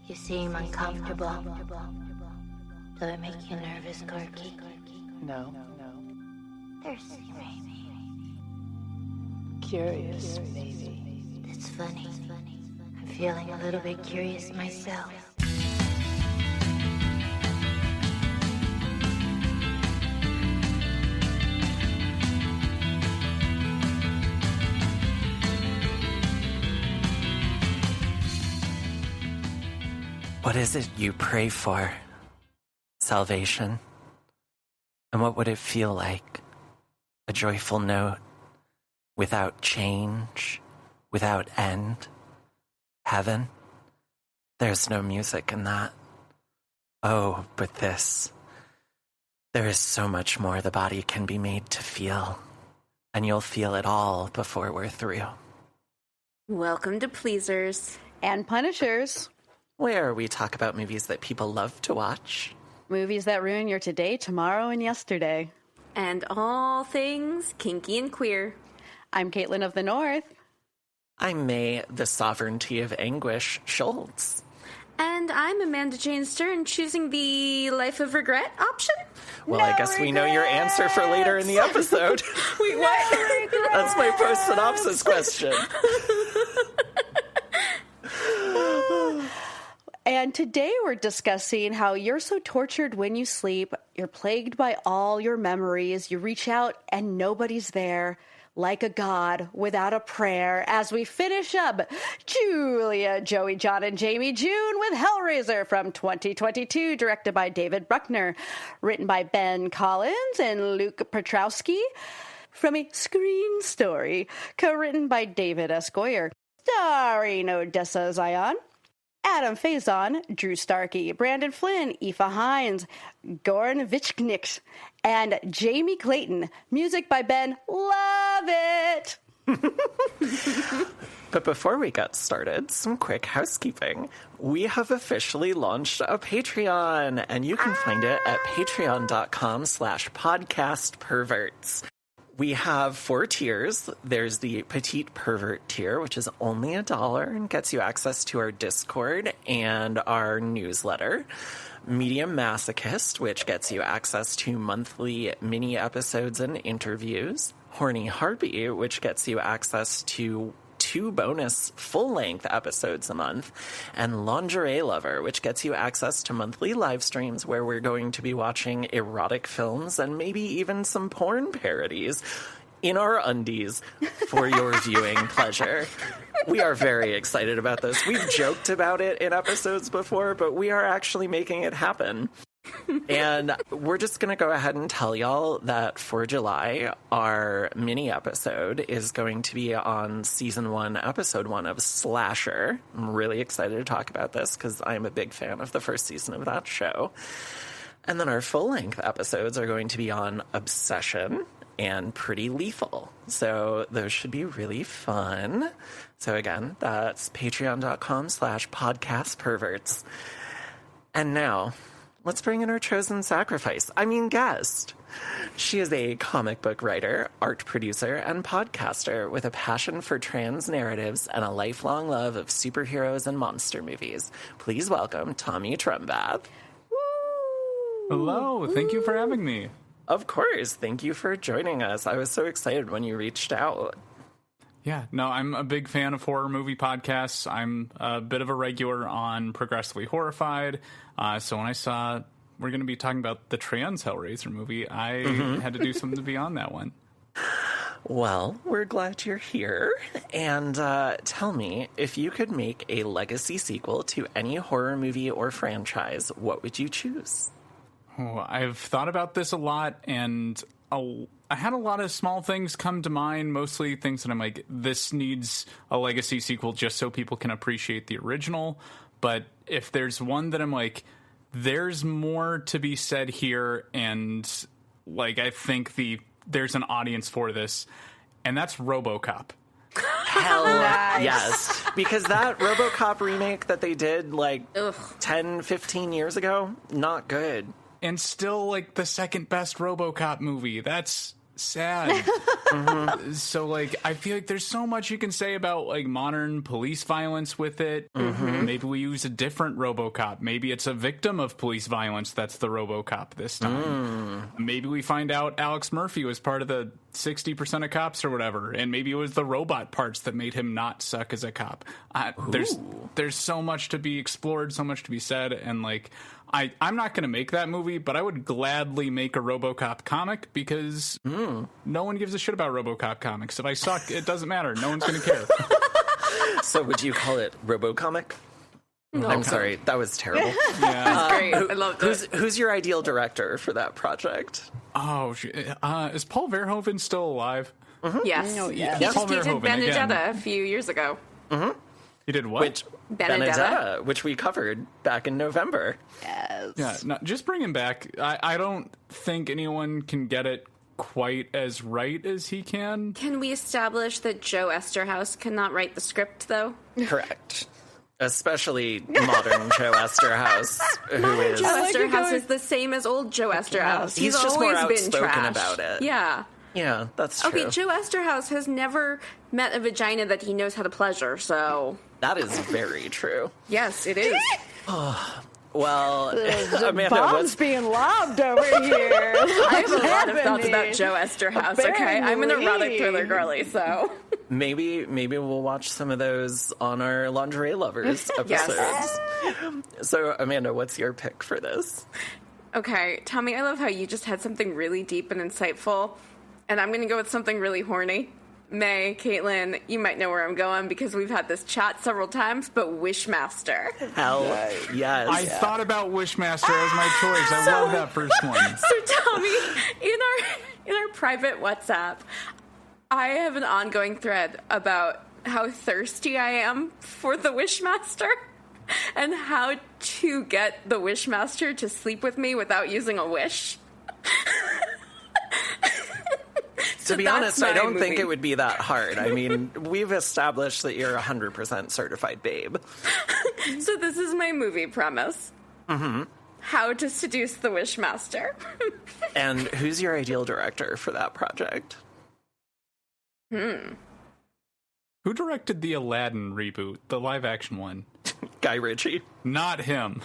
You seem uncomfortable. Do it make you nervous, Corky? No. Thirsty, maybe. Curious, maybe. That's funny. I'm feeling a little bit curious myself. What is it you pray for? Salvation? And what would it feel like? A joyful note, without change, without end? Heaven? There's no music in that. Oh, but this. There is so much more the body can be made to feel. And you'll feel it all before we're through. Welcome to Pleasers. And Punishers. Where we talk about movies that people love to watch. Movies that ruin your today, tomorrow, and yesterday. And all things kinky and queer. I'm Caitlin of the North. I'm May, the sovereignty of anguish, Schultz. And I'm Amanda Jane Stern, choosing the life of regret option. Well, I guess we know your answer for later in the episode. Wait, what? That's my post-synopsis question. And today we're discussing how you're so tortured when you sleep, you're plagued by all your memories, you reach out and nobody's there, like a god without a prayer, as we finish up Julia, Joey, John, and Jamie June with Hellraiser from 2022, directed by David Bruckner, written by Ben Collins and Luke Petrowski, from a screen story co-written by David S. Goyer, starring Odessa Zion, Adam Faison, Drew Starkey, Brandon Flynn, Aoife Hines, Goran Vichknik, and Jamie Clayton. Music by Ben. Love it! But before we get started, some quick housekeeping. We have officially launched a Patreon, and you can find it at patreon.com/podcastperverts. We have 4 tiers. There's the Petite Pervert tier, which is only $1 and gets you access to our Discord and our newsletter. Medium Masochist, which gets you access to monthly mini episodes and interviews. Horny Harpy, which gets you access to 2 bonus full-length episodes a month, and Lingerie Lover, which gets you access to monthly live streams where we're going to be watching erotic films and maybe even some porn parodies in our undies for your viewing pleasure. We are very excited about this. We've joked about it in episodes before, but we are actually making it happen. And we're just going to go ahead and tell y'all that for July, our mini episode is going to be on season 1, episode 1 of Slasher. I'm really excited to talk about this because I'm a big fan of the first season of that show. And then our full-length episodes are going to be on Obsession and Pretty Lethal. So those should be really fun. So again, that's patreon.com/podcastperverts. And now, let's bring in our chosen guest. She is a comic book writer, art producer, and podcaster with a passion for trans narratives and a lifelong love of superheroes and monster movies. Please welcome Tomi Trembath. Hello, thank you for having me. Of course, thank you for joining us. I was so excited when you reached out. Yeah, no, I'm a big fan of horror movie podcasts. I'm a bit of a regular on Progressively Horrified. So when I saw we're going to be talking about the trans Hellraiser movie, I had to do something to be on that one. Well, we're glad you're here. And tell me, if you could make a legacy sequel to any horror movie or franchise, what would you choose? Oh, I've thought about this a lot, and I had a lot of small things come to mind, mostly things that I'm like, this needs a legacy sequel just so people can appreciate the original. But if there's one that I'm like, there's more to be said here, and like I think there's an audience for this, and that's RoboCop. Hell yes. Because that RoboCop remake that they did like 10, 15 years ago, not good. And still like the second best RoboCop movie. That's sad. So, like, I feel like there's so much you can say about, like, modern police violence with it. Maybe we use a different RoboCop. Maybe it's a victim of police violence that's the RoboCop this time. Maybe we find out Alex Murphy was part of the 60% of cops or whatever, and maybe it was the robot parts that made him not suck as a cop. There's so much to be explored, so much to be said, and, like, I'm not going to make that movie, but I would gladly make a RoboCop comic because no one gives a shit about RoboCop comics. If I suck, it doesn't matter. No one's going to care. So would you call it RoboComic? No. I'm sorry, that was terrible. Yeah. Great. I loved it. Who's your ideal director for that project? Oh, is Paul Verhoeven still alive? Yes. Oh, yeah. He Paul did Verhoeven, Benedetta again. a few years ago. He did what? Which Benedetta. which we covered back in November. Yes. Yeah, no, just bring him back. I don't think anyone can get it quite as right as he can. Can we establish that Joe Esterhaus cannot write the script, though? Correct. Especially modern Joe Esterhaus, who is... Joe like you Esterhaus going- is the same as old Joe Esterhaus. He's just more always been outspoken trash. about it. Yeah. Yeah, that's true. Okay, Joe Esterhaus has never met a vagina that he knows how to pleasure, so... That is very true. Yes, it is. Well, Amanda, Bombs what's... being lobbed over here. I have a lot of thoughts about Joe Esterhaus, okay? I'm an erotic thriller girly, so... Maybe we'll watch some of those on our Lingerie Lovers episodes. Yes. So, Amanda, what's your pick for this? Okay, Tommy, I love how you just had something really deep and insightful, and I'm going to go with something really horny. May, Caitlin, you might know where I'm going because we've had this chat several times, but Wishmaster. Hell, yes. I thought about Wishmaster as my choice. I love that first one. So, Tommy, in our private WhatsApp, I have an ongoing thread about how thirsty I am for the Wishmaster and how to get the Wishmaster to sleep with me without using a wish. To be that's honest, I my don't movie. think it would be that hard. I mean, we've established that you're 100% certified babe. So this is my movie premise. How to seduce the Wishmaster. And who's your ideal director for that project? Who directed the Aladdin reboot, the live-action one? Guy Ritchie. Not him.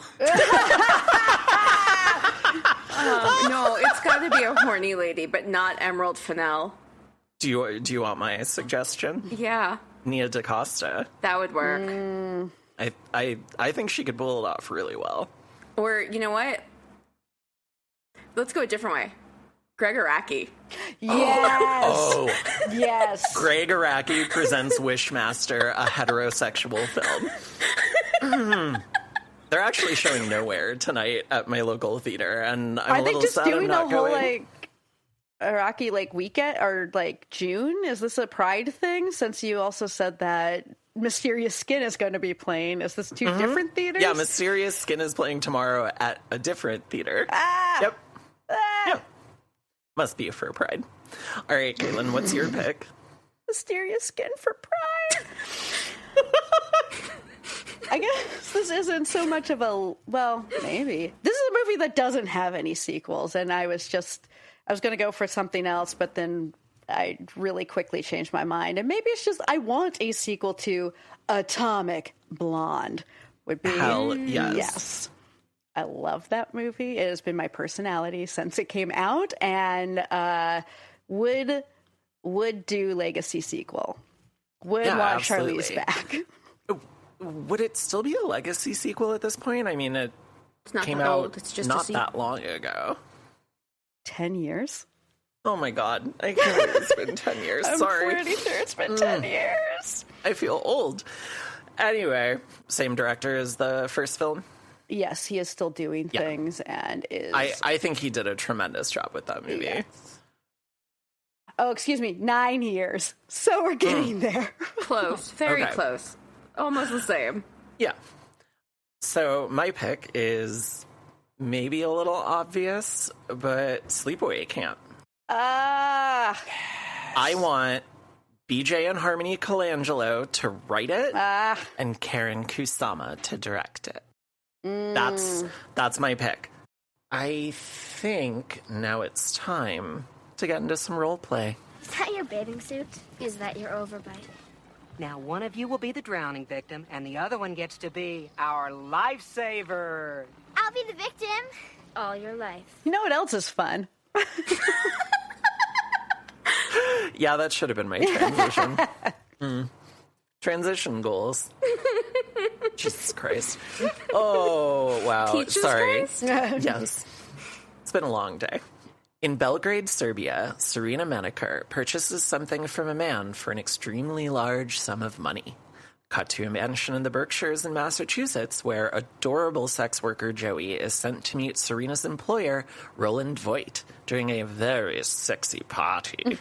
No, it's got to be a horny lady, but not Emerald Fennell. Do you want my suggestion? Yeah, Nia DaCosta. that would work. I think she could pull it off really well. Or, you know what? Let's go a different way. Greg Araki. Yes. Oh, Yes. Greg Araki presents Wishmaster, a heterosexual film. They're actually showing Nowhere tonight at my local theater, and I'm Are a they little just sad I'm doing a not whole going. like Iraqi like weekend or like June? Is this a Pride thing? Since you also said that Mysterious Skin is going to be playing, is this two different theaters? Yeah, Mysterious Skin is playing tomorrow at a different theater. Ah! Yep. Ah! Yeah. Must be for Pride. All right, Caitlin, what's your pick? Mysterious Skin for Pride. I guess this isn't so much of a, well, maybe. This is a movie that doesn't have any sequels, and I was going to go for something else, but then I really quickly changed my mind. And maybe it's just I want a sequel to Atomic Blonde. Would be Hell yes. Yes. I love that movie. It has been my personality since it came out, and would do Legacy sequel. Would Yeah, watch absolutely. Charlize back. Would it still be a Legacy sequel at this point? I mean, it It's not came that out old. It's just not a that long ago. 10 years? Oh my god, I can't believe it's been 10 years. I'm Sorry. pretty sure it's been 10 years. I feel old. Anyway, same director as the first film. Yes, he is still doing things and is... I think he did a tremendous job with that movie. Yes. Oh, excuse me, 9 years. So we're getting there. close. Very Okay. close. Almost the same. Yeah. So my pick is maybe a little obvious, but Sleepaway Camp. Ah, I want BJ and Harmony Colangelo to write it and Karen Kusama to direct it. That's my pick. I think now it's time to get into some role play. Is that your bathing suit? Is that your overbite? Now, one of you will be the drowning victim, and the other one gets to be our lifesaver. I'll be the victim all your life. You know what else is fun? Yeah, that should have been my transition. Transition goals. Jesus Christ. Oh, wow. Teacher's Sorry. Christ? Yes. It's been a long day. In Belgrade, Serbia, Serena Manikar purchases something from a man for an extremely large sum of money. Cut to a mansion in the Berkshires in Massachusetts, where adorable sex worker Joey is sent to meet Serena's employer, Roland Voigt, during a very sexy party.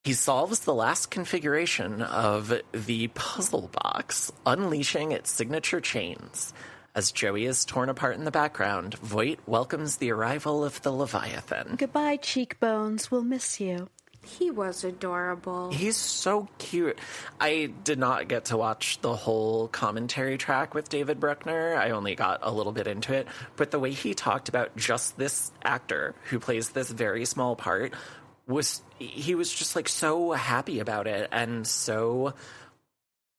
He solves the last configuration of the puzzle box, unleashing its signature chains. As Joey is torn apart in the background, Voight welcomes the arrival of the Leviathan. Goodbye, cheekbones. We'll miss you. He was adorable. He's so cute. I did not get to watch the whole commentary track with David Bruckner. I only got a little bit into it. But the way he talked about just this actor who plays this very small part he was just like so happy about it and so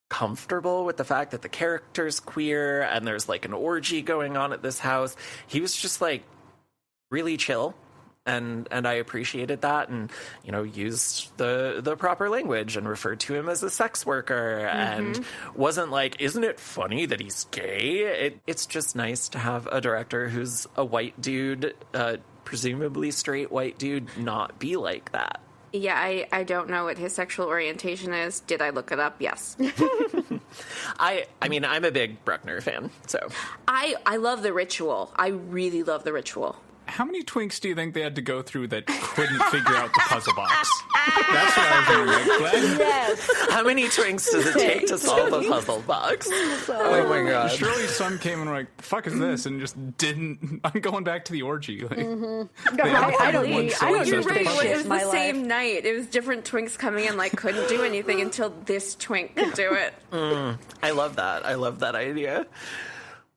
comfortable with the fact that the character's queer and there's like an orgy going on at this house. He was just like really chill. And I appreciated that, and used the proper language and referred to him as a sex worker, and wasn't like, isn't it funny that he's gay? It's just nice to have a director who's a white dude, presumably straight white dude, not be like that. Yeah, I don't know what his sexual orientation is. Did I look it up? Yes. I mean, I'm a big Bruckner fan, so I love The Ritual. I really love The Ritual. How many twinks do you think they had to go through that couldn't figure out the puzzle box? That's what I was wondering. Like, Yes. how many twinks does it take to solve a puzzle box? Oh my god. surely some came and were like, fuck is this? And just didn't. I'm going back to the orgy. Like, I don't need You're right. to It was my the life. same night. It was different twinks coming in, like, couldn't do anything until this twink could do it. I love that. I love that idea.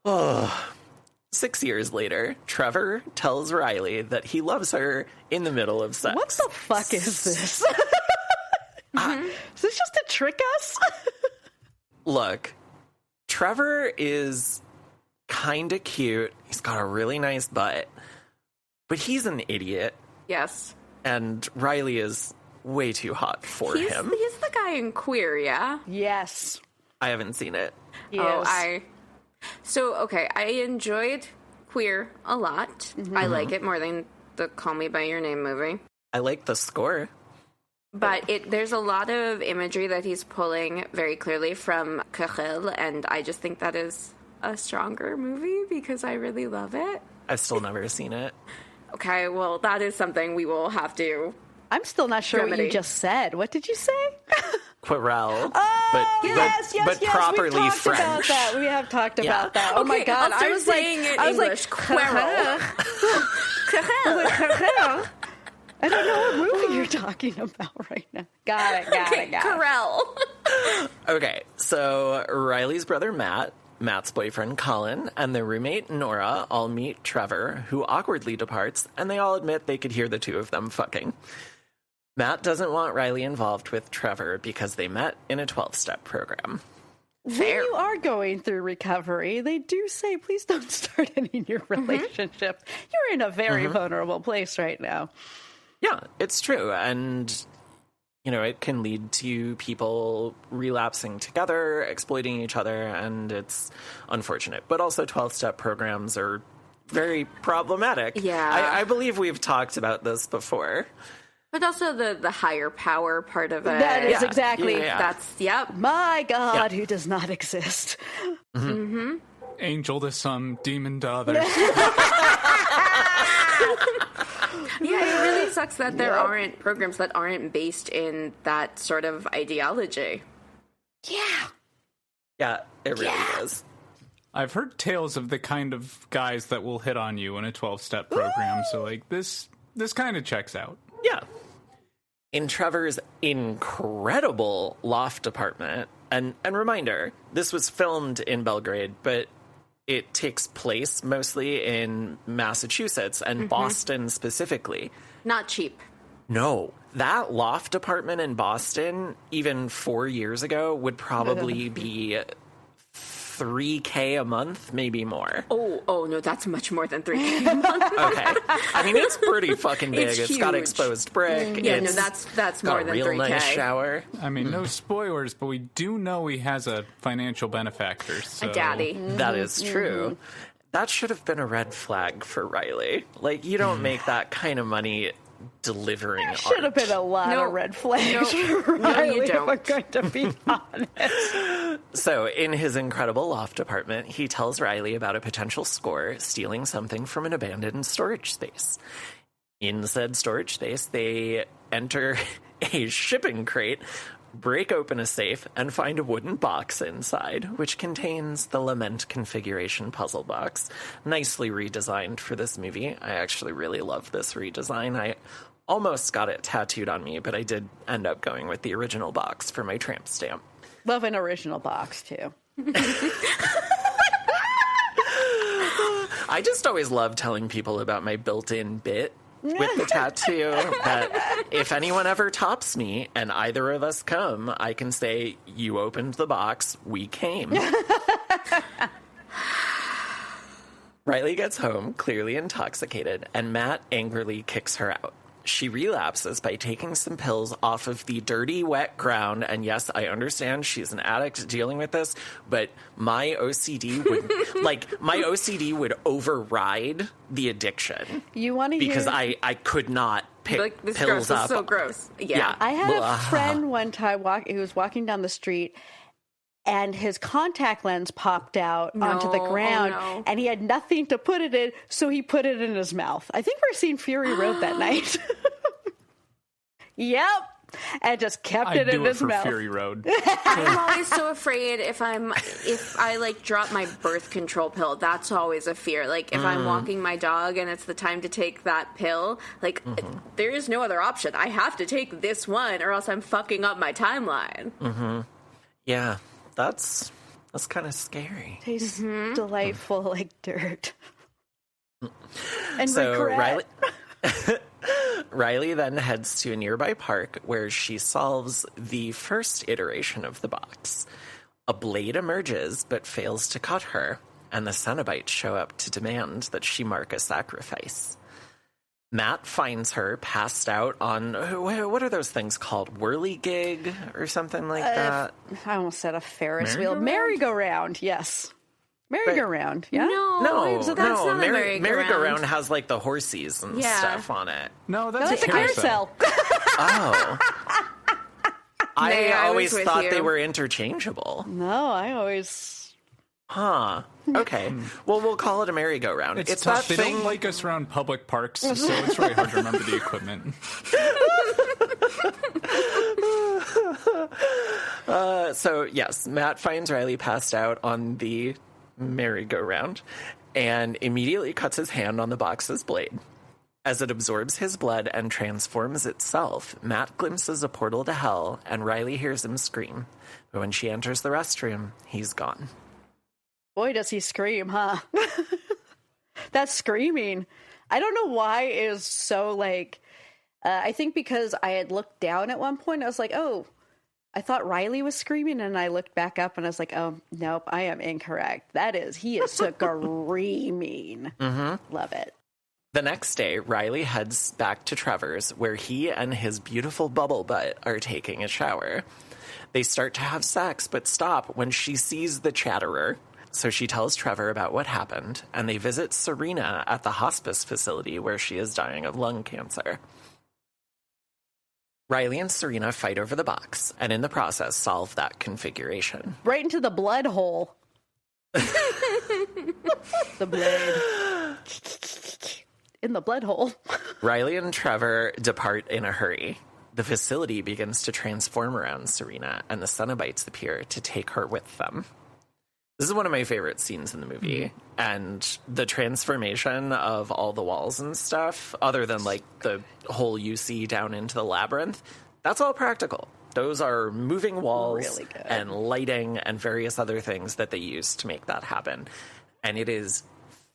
Oh. 6 years later, Trevor tells Riley that he loves her in the middle of sex. What the fuck is this? Is this just to trick us? Look, Trevor is kind of cute. He's got a really nice butt, but he's an idiot. Yes. And Riley is way too hot for him. He's the guy in Queer, yeah? Yes. I haven't seen it. Yes. So, okay, I enjoyed Queer a lot. I like it more than the Call Me By Your Name movie. I like the score. But there's a lot of imagery that he's pulling very clearly from Gigles, and I just think that is a stronger movie because I really love it. I've still never seen it. Okay, well, that is something we will have to... I'm still not sure what Remedy. you just said. What did you say? Quirrell. Oh, yes. But properly we've talked French. about that. We have talked Yeah. about that. Oh my Okay, god! I'll start I was saying like, it I was English. like, I don't know what movie you're talking about right now. Got it. Quirrell. Okay, so Riley's brother Matt, Matt's boyfriend Colin, and their roommate Nora all meet Trevor, who awkwardly departs, and they all admit they could hear the two of them fucking. Matt doesn't want Riley involved with Trevor because they met in a 12-step program. When you are going through recovery, they do say, please don't start any new relationship. You're in a very vulnerable place right now. Yeah, it's true. And, it can lead to people relapsing together, exploiting each other, and it's unfortunate. But also 12-step programs are very problematic. Yeah. I believe we've talked about this before. But also the higher power part of it. That is exactly. Yeah. That's, yep. My God, who does not exist. angel to some, demon to others. Yeah, it really sucks that there aren't programs that aren't based in that sort of ideology. Yeah, it really is. I've heard tales of the kind of guys that will hit on you in a 12-step program, so like this kind of checks out. Yeah. In Trevor's incredible loft apartment, and reminder, this was filmed in Belgrade, but it takes place mostly in Massachusetts and Boston specifically. Not cheap. No, that loft apartment in Boston, even 4 years ago, would probably be $3K a month, maybe more. Oh no, that's much more than $3K a month. Okay. I mean, it's pretty fucking big. It's got huge. exposed brick. Yeah, no, It's that's got more a than real 3K. nice shower. I mean, no spoilers, but we do know he has a financial benefactor. So. A daddy. That is true. That should have been a red flag for Riley. Like, you don't make that kind of money delivering art. Should have been a lot No. of red flags. No, Riley, you don't. We're going to be honest. So, in his incredible loft apartment, he tells Riley about a potential score stealing something from an abandoned storage space. In said storage space, they enter a shipping crate, break open a safe, and find a wooden box inside, which contains the Lament configuration puzzle box. Nicely redesigned for this movie. I actually really love this redesign. I almost got it tattooed on me, but I did end up going with the original box for my tramp stamp. Love an original box, too. I just always love telling people about my built-in bit with the tattoo, that if anyone ever tops me and either of us come, I can say, you opened the box, we came. Riley gets home, clearly intoxicated, and Matt angrily kicks her out. She relapses by taking some pills off of the dirty, wet ground. And yes, I understand she's an addict dealing with this, but my OCD would override the addiction. You want to Because hear... I could not pick Like, this pills gross up. is so gross. Yeah. I had a Ugh. friend one time who was walking down the street, and his contact lens popped out onto the No, oh ground, no. and he had nothing to put it in, so he put it in his mouth. I think we're seeing Fury Road that night. Yep. And just kept it in do it his for mouth. Fury Road. I'm always so afraid if I like drop my birth control pill, that's always a fear. Like if I'm walking my dog and it's the time to take that pill, like there is no other option. I have to take this one or else I'm fucking up my timeline. Yeah, that's kind of scary. Tastes delightful like dirt. And So regret. Riley then heads to a nearby park where she solves the first iteration of the box. A blade emerges but fails to cut her, and the Cenobites show up to demand that she mark a sacrifice. Matt finds her passed out on, what are those things called? Whirligig or something like that? I almost said a Ferris wheel. Merry-go-round? Merry-go-round, yes. Merry-go-round, yeah? No, so that's not a merry-go-round has like the horsies and Yeah. stuff on it. No, No, that's that's a carousel. Oh. I Nay, I was always with thought you. they were interchangeable. No, I always... Huh. Okay. Well, we'll call it a merry-go-round. It's that tough. They thing. don't like us around public parks, so it's really hard to remember the equipment. So, yes, Matt finds Riley passed out on the merry-go-round and immediately cuts his hand on the box's blade. As it absorbs his blood and transforms itself, Matt glimpses a portal to hell, and Riley hears him scream. But when she enters the restroom, he's gone. Boy, does he scream, huh? That screaming. I don't know why it is so, like... I think because I had looked down at one point, I was like, oh... I thought Riley was screaming, and I looked back up, and I was like, oh, nope, I am incorrect. He is screaming. Love it. The next day, Riley heads back to Trevor's, where he and his beautiful bubble butt are taking a shower. They start to have sex, but stop when she sees the chatterer. So she tells Trevor about what happened, and they visit Serena at the hospice facility where she is dying of lung cancer. Riley and Serena fight over the box, and in the process solve that configuration. Right into the blood hole. The blade. In the blood hole. Riley and Trevor depart in a hurry. The facility begins to transform around Serena, and the Cenobites appear to take her with them. This is one of my favorite scenes in the movie, and the transformation of all the walls and stuff, other than like the hole you see down into the labyrinth, that's all practical. Those are moving walls Really good. and lighting and various other things that they use to make that happen. And it is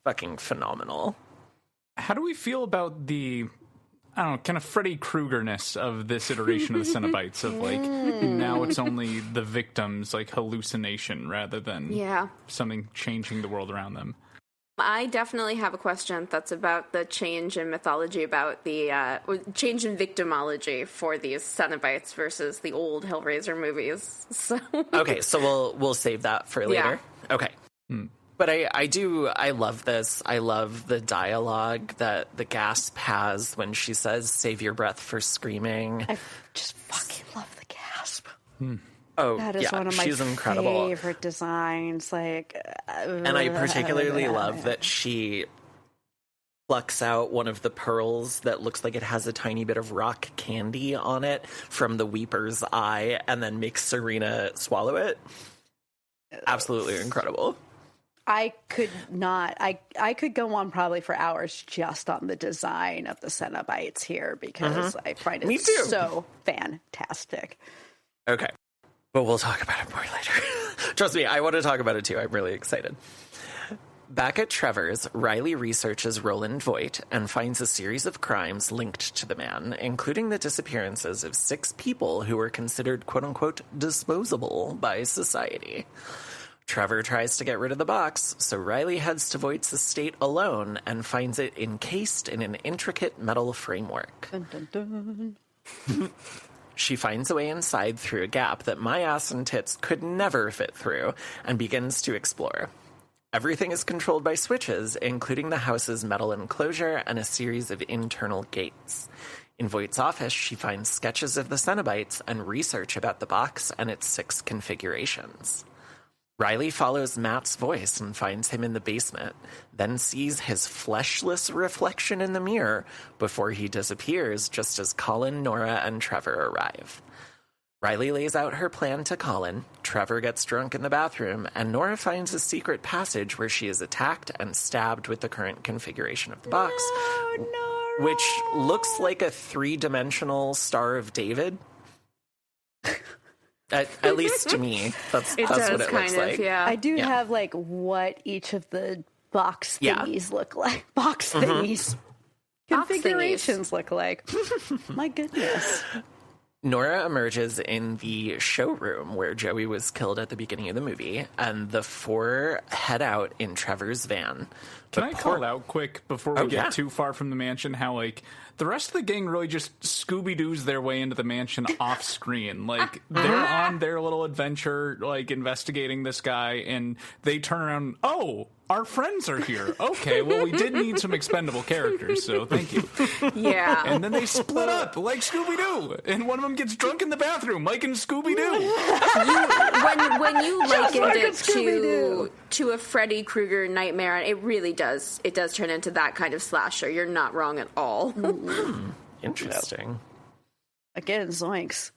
fucking phenomenal. How do we feel about the... I don't know, kind of Freddy Krueger-ness of this iteration of the Cenobites, of like, now it's only the victim's like hallucination rather than something changing the world around them. I definitely have a question that's about the change in mythology, about the change in victimology for these Cenobites versus the old Hellraiser movies. So okay, so we'll save that for later. Yeah. Okay. But I love this. I love the dialogue that the Gasp has when she says, "Save your breath for screaming." I just fucking love the Gasp. Oh, that is one of my favorite designs. Like, and I particularly love that she plucks out one of the pearls that looks like it has a tiny bit of rock candy on it from the Weeper's eye, and then makes Serena swallow it. Absolutely incredible. I could not. I could go on probably for hours just on the design of the Cenobites here because I find it so fantastic. Okay. But we'll talk about it more later. Trust me, I want to talk about it too. I'm really excited. Back at Trevor's, Riley researches Roland Voight and finds a series of crimes linked to the man, including the disappearances of 6 people who were considered quote-unquote disposable by society. Trevor tries to get rid of the box, so Riley heads to Voight's estate alone and finds it encased in an intricate metal framework. Dun, dun, dun. She finds a way inside through a gap that my ass and tits could never fit through and begins to explore. Everything is controlled by switches, including the house's metal enclosure and a series of internal gates. In Voight's office, she finds sketches of the Cenobites and research about the box and its 6 configurations. Riley follows Matt's voice and finds him in the basement, then sees his fleshless reflection in the mirror before he disappears just as Colin, Nora, and Trevor arrive. Riley lays out her plan to Colin, Trevor gets drunk in the bathroom, and Nora finds a secret passage where she is attacked and stabbed with the current configuration of the box, which looks like a 3-dimensional Star of David. At least to me, that's what it looks like. Yeah. I do have like what each of the box thingies look like. Box thingies. Configurations look like. My goodness. Nora emerges in the showroom where Joey was killed at the beginning of the movie, and the 4 head out in Trevor's van. Can I call out quick before we get too far from the mansion how, like, the rest of the gang really just Scooby-Doo's their way into the mansion off screen. Like, they're on their little adventure, like, investigating this guy, and they turn around, oh, our friends are here. Okay, well, we did need some expendable characters, so thank you. Yeah. And then they split up, like Scooby-Doo, and one of them gets drunk in the bathroom, like in Scooby-Doo. When you likened it to a Freddy Krueger nightmare, it really does. It does turn into that kind of slasher. You're not wrong at all. Interesting. Again, zoinks.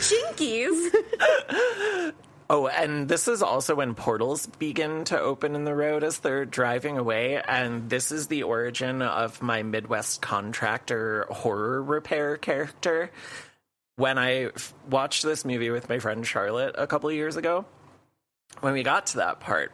Jinkies. Oh, and this is also when portals begin to open in the road as they're driving away, and this is the origin of my Midwest contractor horror repair character. When I watched this movie with my friend Charlotte a couple of years ago, when we got to that part,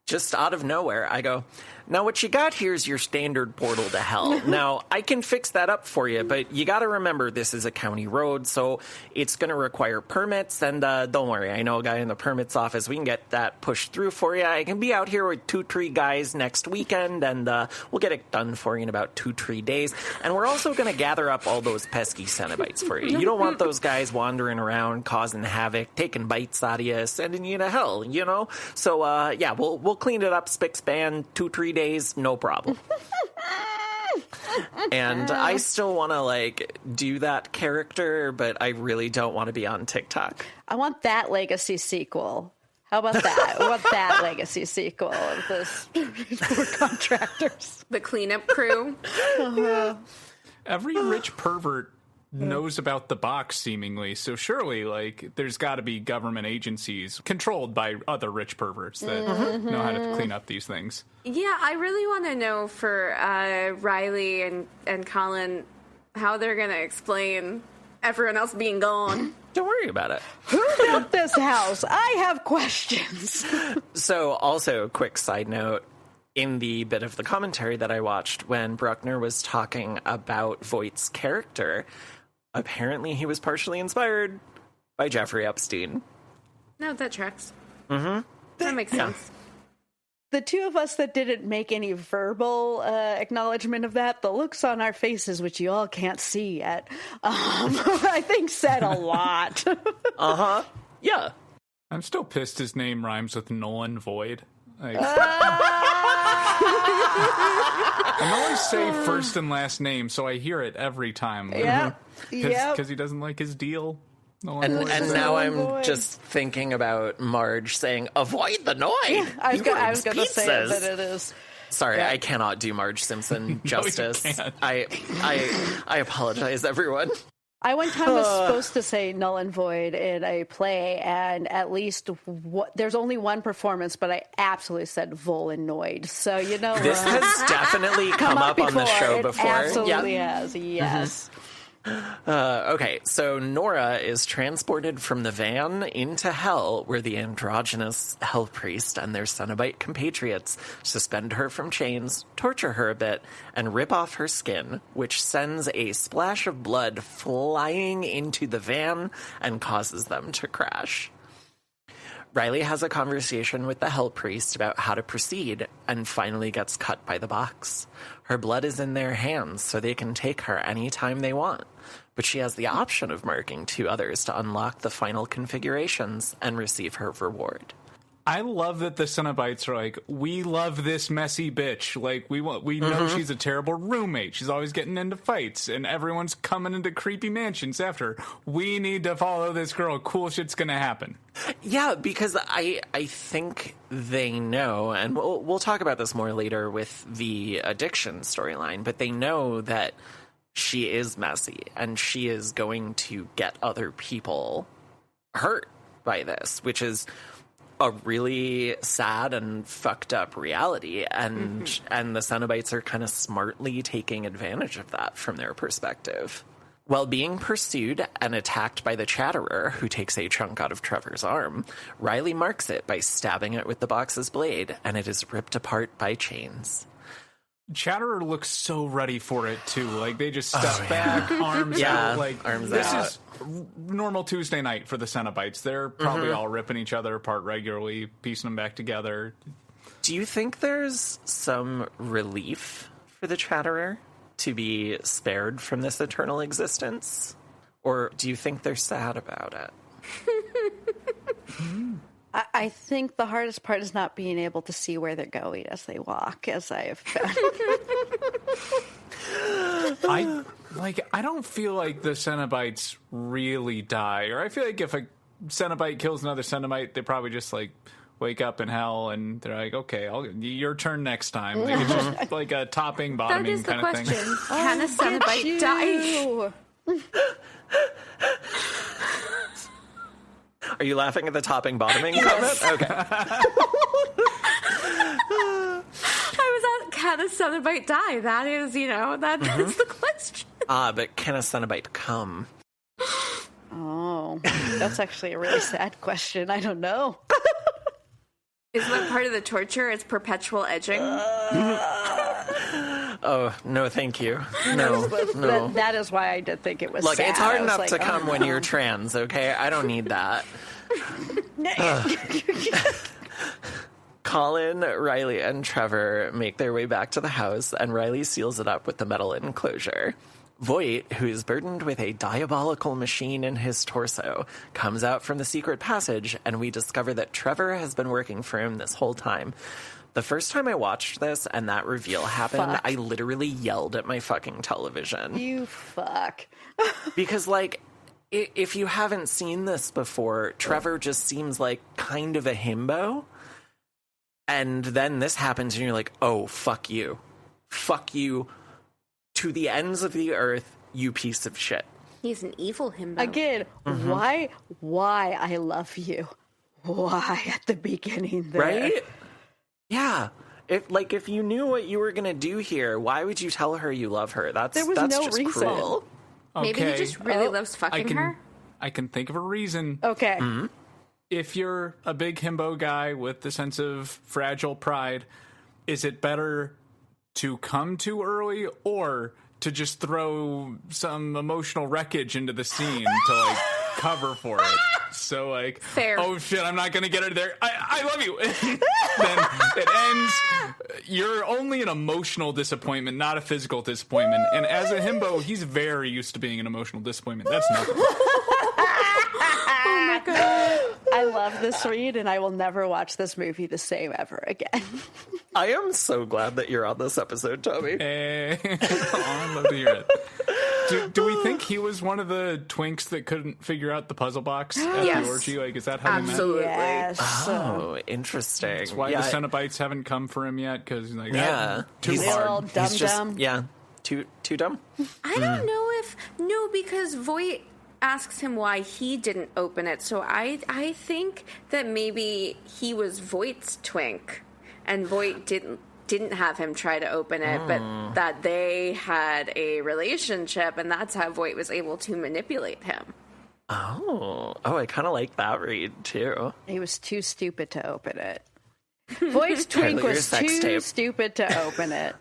just out of nowhere, I go, now what you got here is your standard portal to hell. Now, I can fix that up for you, but you got to remember this is a county road, so it's going to require permits, and don't worry, I know a guy in the permits office. We can get that pushed through for you. I can be out here with 2-3 guys next weekend, and we'll get it done for you in about 2-3 days. And we're also going to gather up all those pesky Cenobites for you. You don't want those guys wandering around, causing havoc, taking bites out of you, sending you to hell, you know? So, yeah, we'll clean it up, spick span, 2-3 days, no problem. And I still want to, like, do that character, but I really don't want to be on TikTok. I want that legacy sequel. How about that? I want that legacy sequel of those poor contractors. The cleanup crew. Every rich pervert knows about the box, seemingly. So surely, like, there's got to be government agencies controlled by other rich perverts that know how to clean up these things. Yeah, I really want to know for Riley and Colin how they're going to explain everyone else being gone. Don't worry about it. Who built this house? I have questions. So, also, quick side note. in the bit of the commentary that I watched when Bruckner was talking about Voight's character, apparently he was partially inspired by Jeffrey Epstein. No, that tracks. Mm-hmm. That makes sense. The two of us that didn't make any verbal acknowledgement of that, the looks on our faces, which you all can't see yet, I think said a lot. Uh-huh. Yeah. I'm still pissed his name rhymes with null and void. Like, and always say first and last name, so I hear it every time. Yeah. Because he doesn't like his deal. And now I'm just thinking about Marge saying, avoid the noid. I was going to say that it is. Sorry, I cannot do Marge Simpson justice. I apologize, everyone. I one time was supposed to say null and void in a play, and at least there's only one performance, but I absolutely said vollenoid. So, you know. This has definitely come up on the show before. It absolutely has, yes. Okay, so Nora is transported from the van into hell, where the androgynous hell priest and their Cenobite compatriots suspend her from chains, torture her a bit, and rip off her skin, which sends a splash of blood flying into the van and causes them to crash. Riley has a conversation with the hell priest about how to proceed and finally gets cut by the box. Her blood is in their hands, so they can take her anytime they want. But she has the option of marking 2 others to unlock the final configurations and receive her reward. I love that the Cenobites are like, we love this messy bitch. Like, we know she's a terrible roommate. She's always getting into fights, and everyone's coming into creepy mansions after her. We need to follow this girl. Cool shit's gonna happen. Yeah, because I think they know, and we'll talk about this more later with the addiction storyline, but they know that she is messy, and she is going to get other people hurt by this, which is a really sad and fucked up reality, and the Cenobites are kind of smartly taking advantage of that from their perspective. While being pursued and attacked by the Chatterer, who takes a chunk out of Trevor's arm, Riley marks it by stabbing it with the box's blade, and it is ripped apart by chains. Chatterer looks so ready for it, too. Like, they just step back, arms out. Like, arms this out. is normal Tuesday night for the Cenobites. They're probably all ripping each other apart regularly, piecing them back together. Do you think there's some relief for the Chatterer to be spared from this eternal existence? Or do you think they're sad about it? I think the hardest part is not being able to see where they're going as they walk, as I have found. I don't feel like the Cenobites really die. Or I feel like if a Cenobite kills another Cenobite, they probably just, like, wake up in hell and they're like, okay, your turn next time. Like, it's just like a topping, bottoming kind of thing. That is the question. Can a Cenobite die? Are you laughing at the topping bottoming comment? Okay. I was at, can a Cenobite die? That is, that's the question. But can a Cenobite come? Oh, that's actually a really sad question. I don't know. Is that part of the torture? It's perpetual edging? Oh, no, thank you. No. That is why I did think it was Look, sad. it's hard enough like, to come when you're trans, okay? I don't need that. Colin, Riley, and Trevor make their way back to the house, and Riley seals it up with the metal enclosure. Voight, who is burdened with a diabolical machine in his torso, comes out from the secret passage, and we discover that Trevor has been working for him this whole time. The first time I watched this and that reveal happened, I literally yelled at my fucking television. You fuck. Because, like, if you haven't seen this before, Trevor just seems like kind of a himbo. And then this happens and you're like, oh, fuck you. Fuck you to the ends of the earth, you piece of shit. He's an evil himbo. Again, why I love you? Why at the beginning there? Right? Yeah. If you knew what you were going to do here, why would you tell her you love her? That's no just reason. Cruel. Maybe he just really loves fucking her? I can think of a reason. Okay. If you're a big himbo guy with the sense of fragile pride, is it better to come too early or to just throw some emotional wreckage into the scene to like cover for it? So like, Fair. Oh shit, I'm not gonna get her there. I love you. Then it ends. You're only an emotional disappointment, not a physical disappointment. And as a himbo, he's very used to being an emotional disappointment. That's nothing. Oh my God. I love this read, and I will never watch this movie the same ever again. I am so glad that you're on this episode, Tomi. Hey. Oh, I'd love to hear it. Do we think he was one of the twinks that couldn't figure out the puzzle box at Yes. the orgy? Like, is that how Absolutely. Yes. Oh, interesting. That's why the Cenobites haven't come for him yet? Because like, Yeah. too He's- hard. Little dumb. Yeah, too dumb. I don't know if because Voight asks him why he didn't open it. So I think that maybe he was Voight's twink, and Voight didn't have him try to open it, but that they had a relationship, and that's how Voight was able to manipulate him. Oh, I kind of like that read too. He was too stupid to open it. Voight's twink Your was sex too tape. stupid to open it.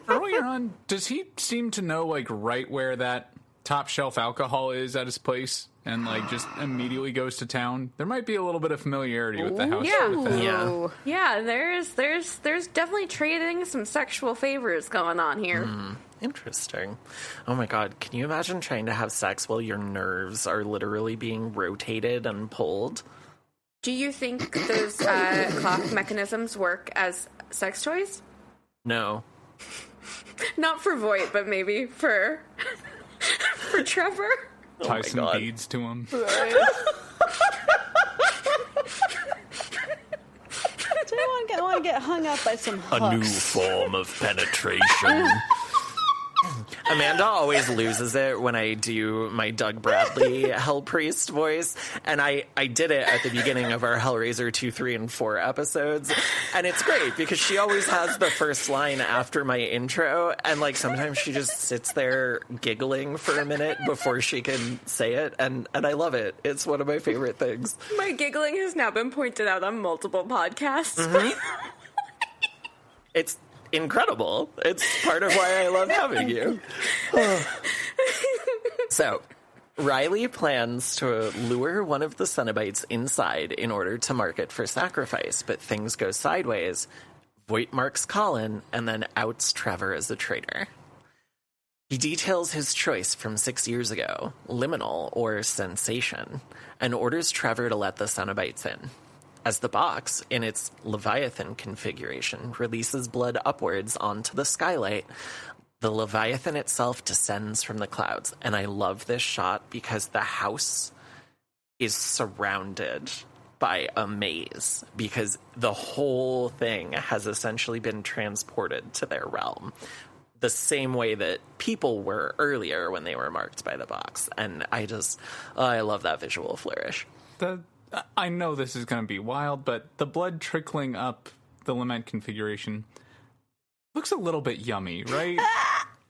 Earlier on, does he seem to know like right where that top shelf alcohol is at his place, and like just immediately goes to town? There might be a little bit of familiarity with the house. Yeah. With that. Yeah. Ooh. Yeah, there's definitely trading some sexual favors going on here. Interesting. Oh my God, can you imagine trying to have sex while your nerves are literally being rotated and pulled? Do you think those clock mechanisms work as sex toys? No. Not for Voight, but maybe for Trevor. Tie my some God. beads to him. Do I want to get hung up by some hooks? Form of penetration. Amanda always loses it when I do my Doug Bradley Hell Priest voice, and I did it at the beginning of our Hellraiser 2, 3, and 4 episodes, and it's great because she always has the first line after my intro, and like sometimes she just sits there giggling for a minute before she can say it, and I love it. It's one of my favorite things. My giggling has now been pointed out on multiple podcasts. It's incredible. It's part of why I love having you. So, Riley plans to lure one of the Cenobites inside in order to mark it for sacrifice, but things go sideways. Voight marks Colin and then outs Trevor as a traitor. He details his choice from 6 years ago, liminal or sensation, and orders Trevor to let the Cenobites in. As the box, in its Leviathan configuration, releases blood upwards onto the skylight, the Leviathan itself descends from the clouds. And I love this shot because the house is surrounded by a maze, because the whole thing has essentially been transported to their realm, the same way that people were earlier when they were marked by the box. And I love that visual flourish. I know this is going to be wild, but the blood trickling up the lament configuration looks a little bit yummy, right?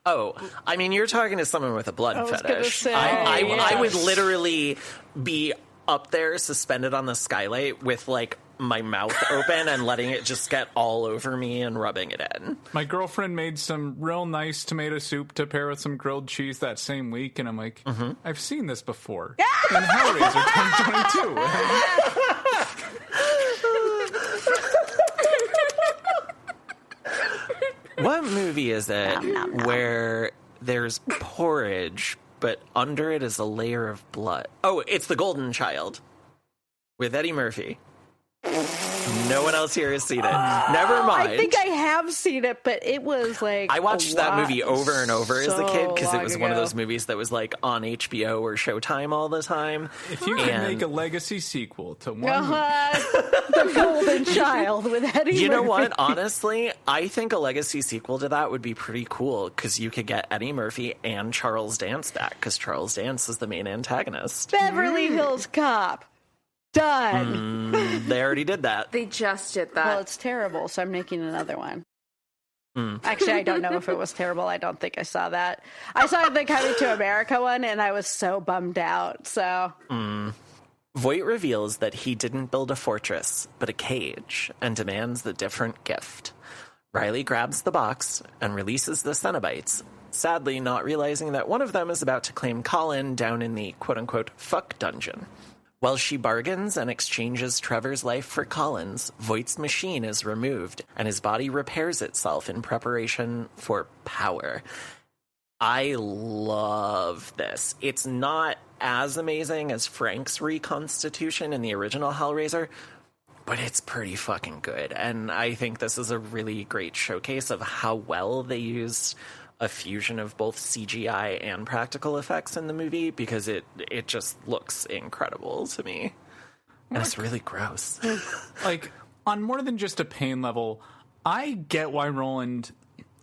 Oh, I mean, you're talking to someone with a blood was gonna fetish. say, I would literally be up there suspended on the skylight with like my mouth open and letting it just get all over me and rubbing it in. My girlfriend made some real nice tomato soup to pair with some grilled cheese that same week, and I'm like, I've seen this before in Hellraiser 2022. What movie is it where there's porridge, but under it is a layer of blood? Oh, it's The Golden Child with Eddie Murphy. No one else here has seen it. Never mind. I think I have seen it, but it was like I watched that movie over and over as a kid because it was one of those movies. movies that was like on HBO or Showtime all the time. If you could And- make a legacy sequel to one The Golden Child with Eddie You know Murphy. what? Honestly, I think a legacy sequel to that would be pretty cool because you could get Eddie Murphy and Charles Dance back because Charles Dance is the main antagonist. Beverly Hills Cop. Done. They already did that. They just did that. Well, it's terrible, so I'm making another one. Actually, I don't know if it was terrible. I don't think I saw that. I saw the Coming to America one, and I was so bummed out. So Voight reveals that he didn't build a fortress, but a cage, and demands the different gift. Riley grabs the box and releases the Cenobites, sadly not realizing that one of them is about to claim Colin down in the quote-unquote fuck dungeon. While she bargains and exchanges Trevor's life for Colin's, Voight's machine is removed and his body repairs itself in preparation for power. I love this. It's not as amazing as Frank's reconstitution in the original Hellraiser, but it's pretty fucking good. And I think this is a really great showcase of how well they used a fusion of both CGI and practical effects in the movie, because it just looks incredible to me. And it's really gross. Like, on more than just a pain level, I get why Roland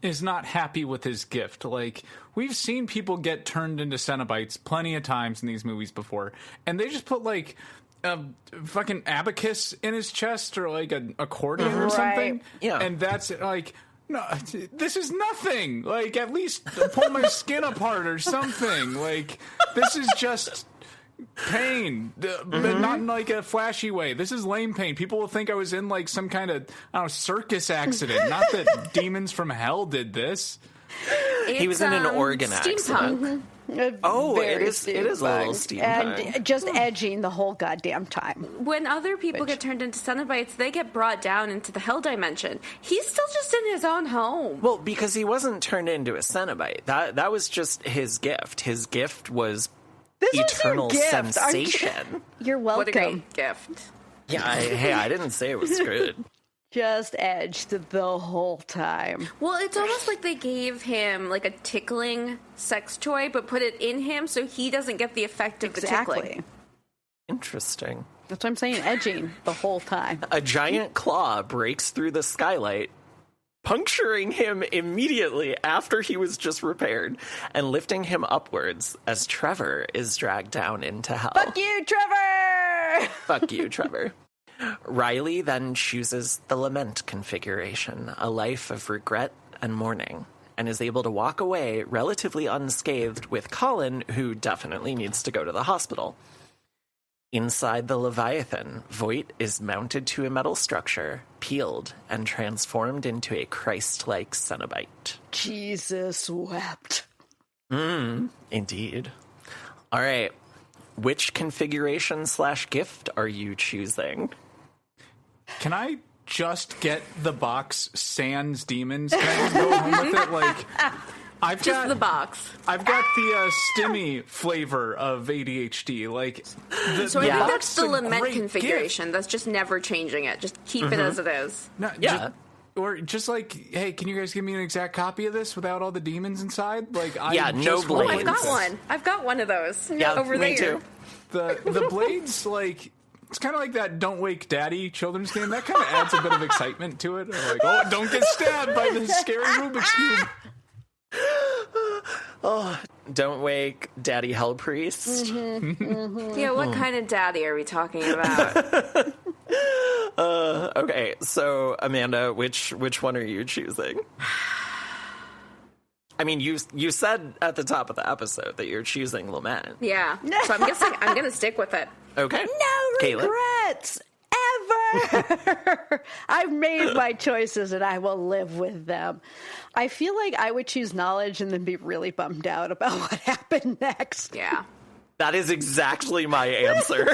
is not happy with his gift. Like, we've seen people get turned into Cenobites plenty of times in these movies before, and they just put, like, a fucking abacus in his chest or like an accordion or something. Yeah. And that's like, no, this is nothing. Like, at least pull my skin apart or something. Like, this is just pain, but not in like a flashy way. This is lame pain. People will think I was in like some kind of, I don't know, circus accident. Not that demons from hell did this. He was in an organ accident. Oh, it is a little steampunk. And just edging the whole goddamn time. When other people get turned into Cenobites, they get brought down into the Hell Dimension. He's still just in his own home. Well, because he wasn't turned into a Cenobite. That was just his gift. His gift was eternal sensation. You're welcome. What a great gift. Yeah, I didn't say it was good. Just edged the whole time. Well, it's almost like they gave him like a tickling sex toy, but put it in him so he doesn't get the effect of the tickling. Interesting. That's what I'm saying, edging the whole time. A giant claw breaks through the skylight, puncturing him immediately after he was just repaired, and lifting him upwards as Trevor is dragged down into hell. Fuck you, Trevor! Fuck you, Trevor. Riley then chooses the lament configuration, a life of regret and mourning, and is able to walk away relatively unscathed with Colin, who definitely needs to go to the hospital. Inside the Leviathan, Voight is mounted to a metal structure, peeled, and transformed into a Christ-like Cenobite. Jesus wept. Indeed. All right. Which configuration / gift are you choosing? Can I just get the box sans demons? Can I just go home with it? Like, I've Just got the box. I've got the stimmy flavor of ADHD. Like, So I think box that's the is a lament great configuration. gift. That's just never changing it. Just keep it as it is. No, Yeah. or just like, hey, can you guys give me an exact copy of this without all the demons inside? Like, I Yeah, no just want blades. I've got one. I've got one of those. Yeah, over me there. too. The blades, like, it's kind of like that Don't Wake Daddy children's game. That kind of adds a bit of excitement to it. Like, oh, don't get stabbed by the scary Rubik's Cube. Oh, Don't Wake Daddy Hell Priest. Yeah, what kind of daddy are we talking about? Okay, so Amanda, which one are you choosing? I mean, you said at the top of the episode that you're choosing lament. Yeah. So I'm guessing I'm going to stick with it. Okay. No Caitlin? regrets ever. I've made my choices and I will live with them. I feel like I would choose knowledge and then be really bummed out about what happened next. Yeah. That is exactly my answer.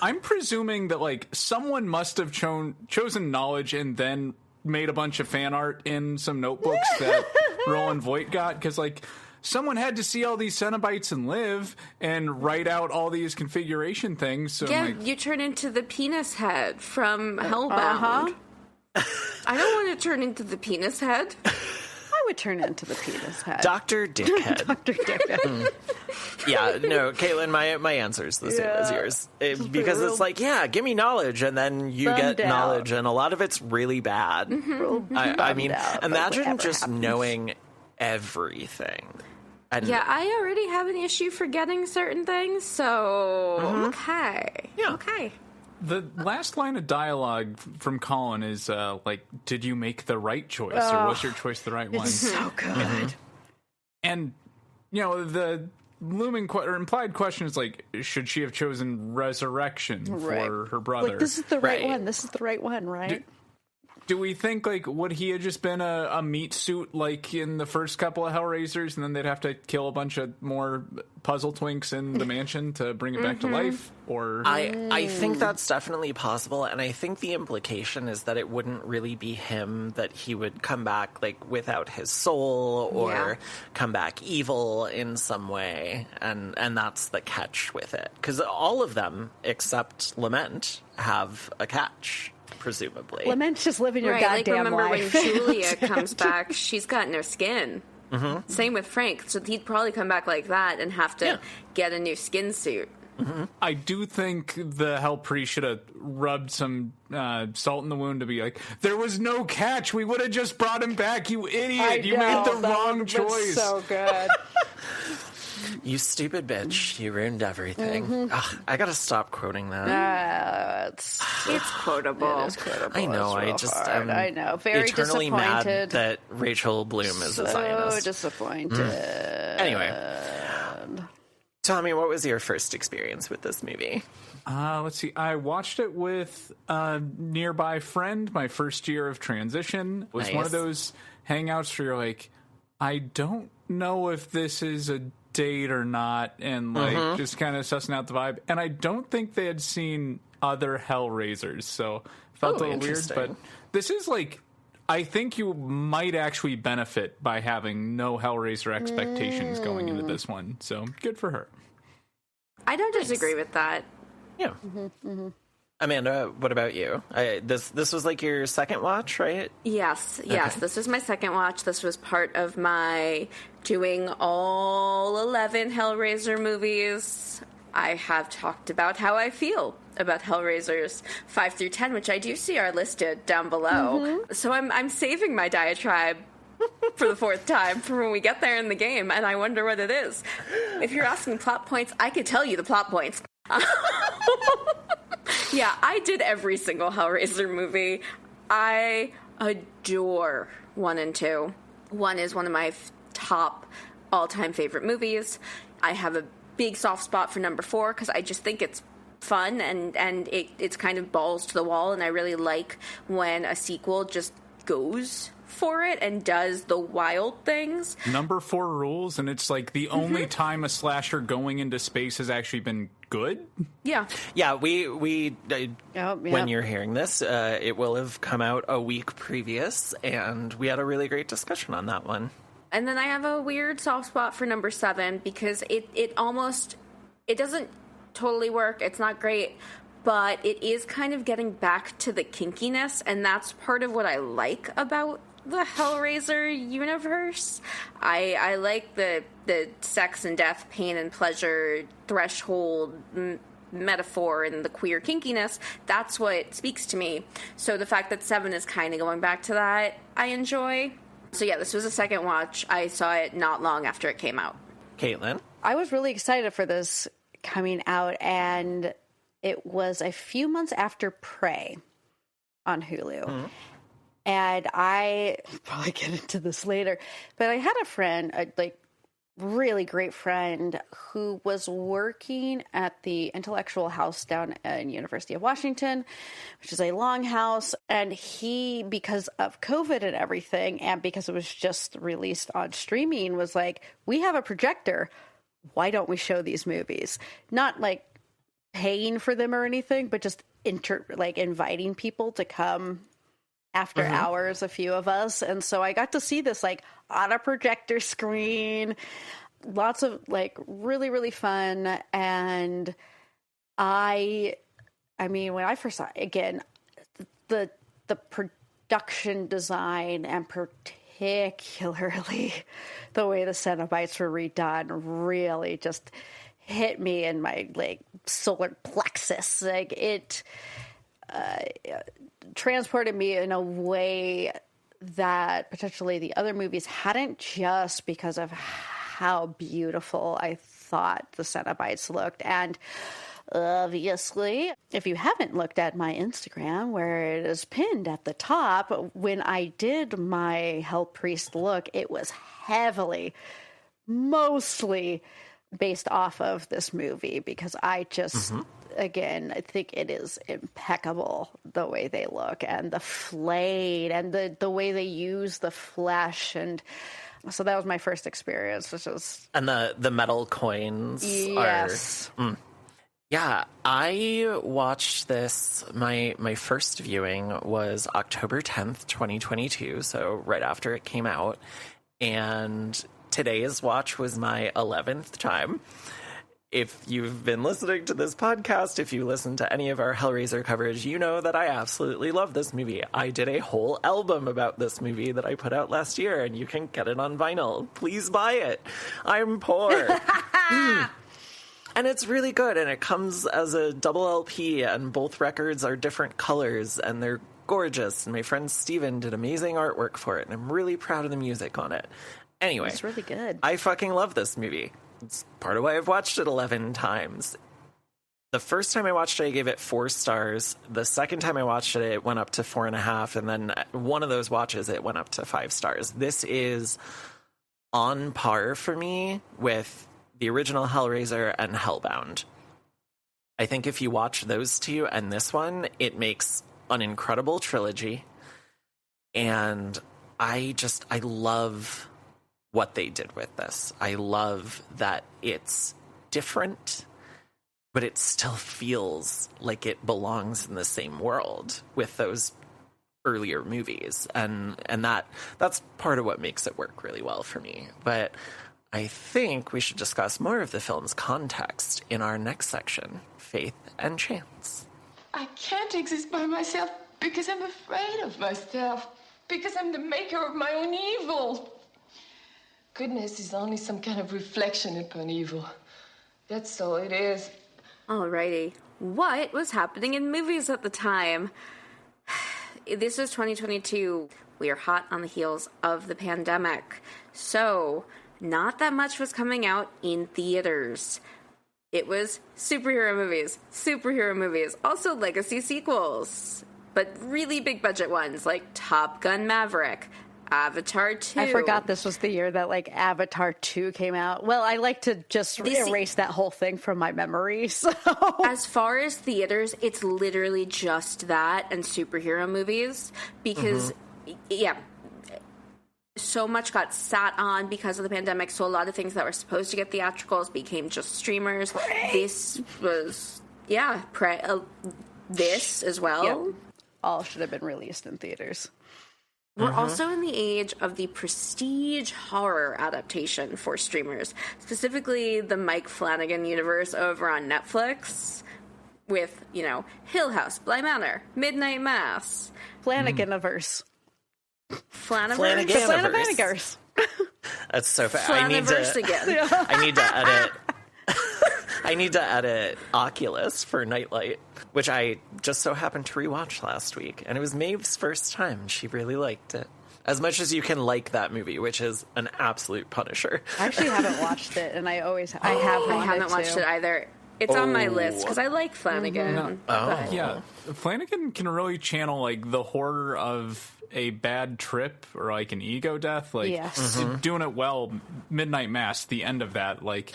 I'm presuming that, like, someone must have chosen knowledge and then made a bunch of fan art in some notebooks that Roland Voight got, because, like, someone had to see all these Cenobites and live and write out all these configuration things. So Yeah, like, you turn into the penis head from Hellbound. I don't want to turn into the penis head. I would turn into the penis head. Dr. Dickhead. Dr. Dickhead. Yeah, no, Caitlin, my answer is the same as yours. Because it's like, yeah, give me knowledge, and then you Bummed get out. knowledge, and a lot of it's really bad. I mean, out, but imagine whatever just happens. knowing everything. And Yeah, I already have an issue forgetting certain things, so okay. Yeah. Okay. the last line of dialogue from Colin is like, "Did you make the right choice, or was your choice the right one?" It's so good. And you know, the looming or implied question is like, should she have chosen resurrection Right. for her brother? Like, this is the right Right. one. This is the right one, right? Do we think, like, would he have just been a meat suit, like, in the first couple of Hellraisers, and then they'd have to kill a bunch of more puzzle twinks in the mansion to bring it back to life? Or I think that's definitely possible, and I think the implication is that it wouldn't really be him, that he would come back, like, without his soul, or come back evil in some way, and that's the catch with it. Because all of them, except Lament, have a catch. Presumably. Lament's just living your goddamn remember life. when Julia comes back, she's got no skin. Mm-hmm. Same with Frank. So he'd probably come back like that and have to get a new skin suit. Mm-hmm. I do think the Hell Priest should have rubbed some salt in the wound to be like, there was no catch. We would have just brought him back, you idiot. You made the wrong choice. So good. You stupid bitch. You ruined everything. Ugh, I gotta stop quoting that. It's quotable. It is quotable. I know. I know. Very eternally disappointed mad that Rachel Bloom is a Zionist. So disappointed. Anyway. Tommy, what was your first experience with this movie? Let's see. I watched it with a nearby friend my first year of transition. It was one of those hangouts where you're like, I don't know if this is a date or not, and like just kind of sussing out the vibe. And I don't think they had seen other Hellraisers, so felt a little weird. But this is like, I think you might actually benefit by having no Hellraiser expectations going into this one. So good for her. I don't disagree with that. Yeah. Amanda, what about you? This was like your second watch, right? Yes. This was my second watch. This was part of my doing all 11 Hellraiser movies. I have talked about how I feel about Hellraisers 5 through 10, which I do see are listed down below. So I'm saving my diatribe for the fourth time for when we get there in the game, and I wonder what it is. If you're asking plot points, I could tell you the plot points. Yeah, I did every single Hellraiser movie. I adore 1 and 2. 1 is one of my top all-time favorite movies. I have a big soft spot for number 4 because I just think it's fun and it's kind of balls to the wall, and I really like when a sequel just goes for it and does the wild things. Number 4 rules, and it's like the only time a slasher going into space has actually been good. Yeah, we when you're hearing this, it will have come out a week previous, and we had a really great discussion on that one. And then I have a weird soft spot for number 7 because it doesn't totally work. It's not great, but it is kind of getting back to the kinkiness, and that's part of what I like about the Hellraiser universe. I like the sex and death, pain and pleasure threshold metaphor and the queer kinkiness. That's what speaks to me. So the fact that 7 is kind of going back to that, I enjoy. So yeah, this was a second watch. I saw it not long after it came out. Caitlin? I was really excited for this coming out, and it was a few months after Prey on Hulu. And I probably get into this later, but I had a friend, a really great friend, who was working at the Intellectual House down at University of Washington, which is a longhouse. And he, because of COVID and everything, and because it was just released on streaming, was like, we have a projector. Why don't we show these movies? Not like paying for them or anything, but just inviting people to come after hours, a few of us. And so I got to see this like on a projector screen, lots of like really, really fun. And I mean, when I first saw it, again, the production design, and particularly the way the Cenobites were redone, really just hit me in my like solar plexus. Like it transported me in a way that potentially the other movies hadn't, just because of how beautiful I thought the Cenobites looked. And obviously, if you haven't looked at my Instagram, where it is pinned at the top, when I did my Hell Priest look, it was heavily, mostly based off of this movie, because I just, again, I think it is impeccable the way they look and the flayed and the way they use the flesh. And so that was my first experience, which was... And the metal coins yes. are... Yeah, I watched this, my first viewing was October 10th, 2022, so right after it came out. And today's watch was my 11th time. If you've been listening to this podcast, if you listen to any of our Hellraiser coverage, you know that I absolutely love this movie. I did a whole album about this movie that I put out last year, and you can get it on vinyl. Please buy it. I'm poor. And it's really good, and it comes as a double LP, and both records are different colors, and they're gorgeous. And my friend Steven did amazing artwork for it, and I'm really proud of the music on it. Anyway, It's really good. I fucking love this movie. It's part of why I've watched it 11 times. The first time I watched it, I gave it 4 stars. The second time I watched it, it went up to 4.5, and then one of those watches, it went up to 5 stars. This is on par for me with the original Hellraiser and Hellbound. I think if you watch those two and this one, it makes an incredible trilogy. And I love what they did with this. I love that it's different, but it still feels like it belongs in the same world with those earlier movies. And that's part of what makes it work really well for me. But I think we should discuss more of the film's context in our next section, Faith and Chance. I can't exist by myself because I'm afraid of myself, because I'm the maker of my own evil. Goodness is only some kind of reflection upon evil. That's all it is. Alrighty. What was happening in movies at the time? This is 2022. We are hot on the heels of the pandemic. So, not that much was coming out in theaters. It was superhero movies, also legacy sequels, but really big budget ones like Top Gun Maverick, Avatar 2. I forgot this was the year that, like, Avatar 2 came out. Well, I like to just erase that whole thing from my memory, so... As far as theaters, it's literally just that and superhero movies, because, so much got sat on because of the pandemic, so a lot of things that were supposed to get theatricals became just streamers. This was, this as well. Yep. All should have been released in theaters. We're also in the age of the prestige horror adaptation for streamers, specifically the Mike Flanagan universe over on Netflix with, Hill House, Bly Manor, Midnight Mass. Flanaganiverse. Flanaganiverse. That's so fast. I need to edit Oculus for Nightlight, which I just so happened to rewatch last week, and it was Maeve's first time. She really liked it. As much as you can like that movie, which is an absolute punisher. I actually haven't watched it, and I haven't watched it either. It's on my list because I like Flanagan. Yeah, Flanagan can really channel like the horror of a bad trip or like an ego death, like doing it well. Midnight Mass, the end of that, like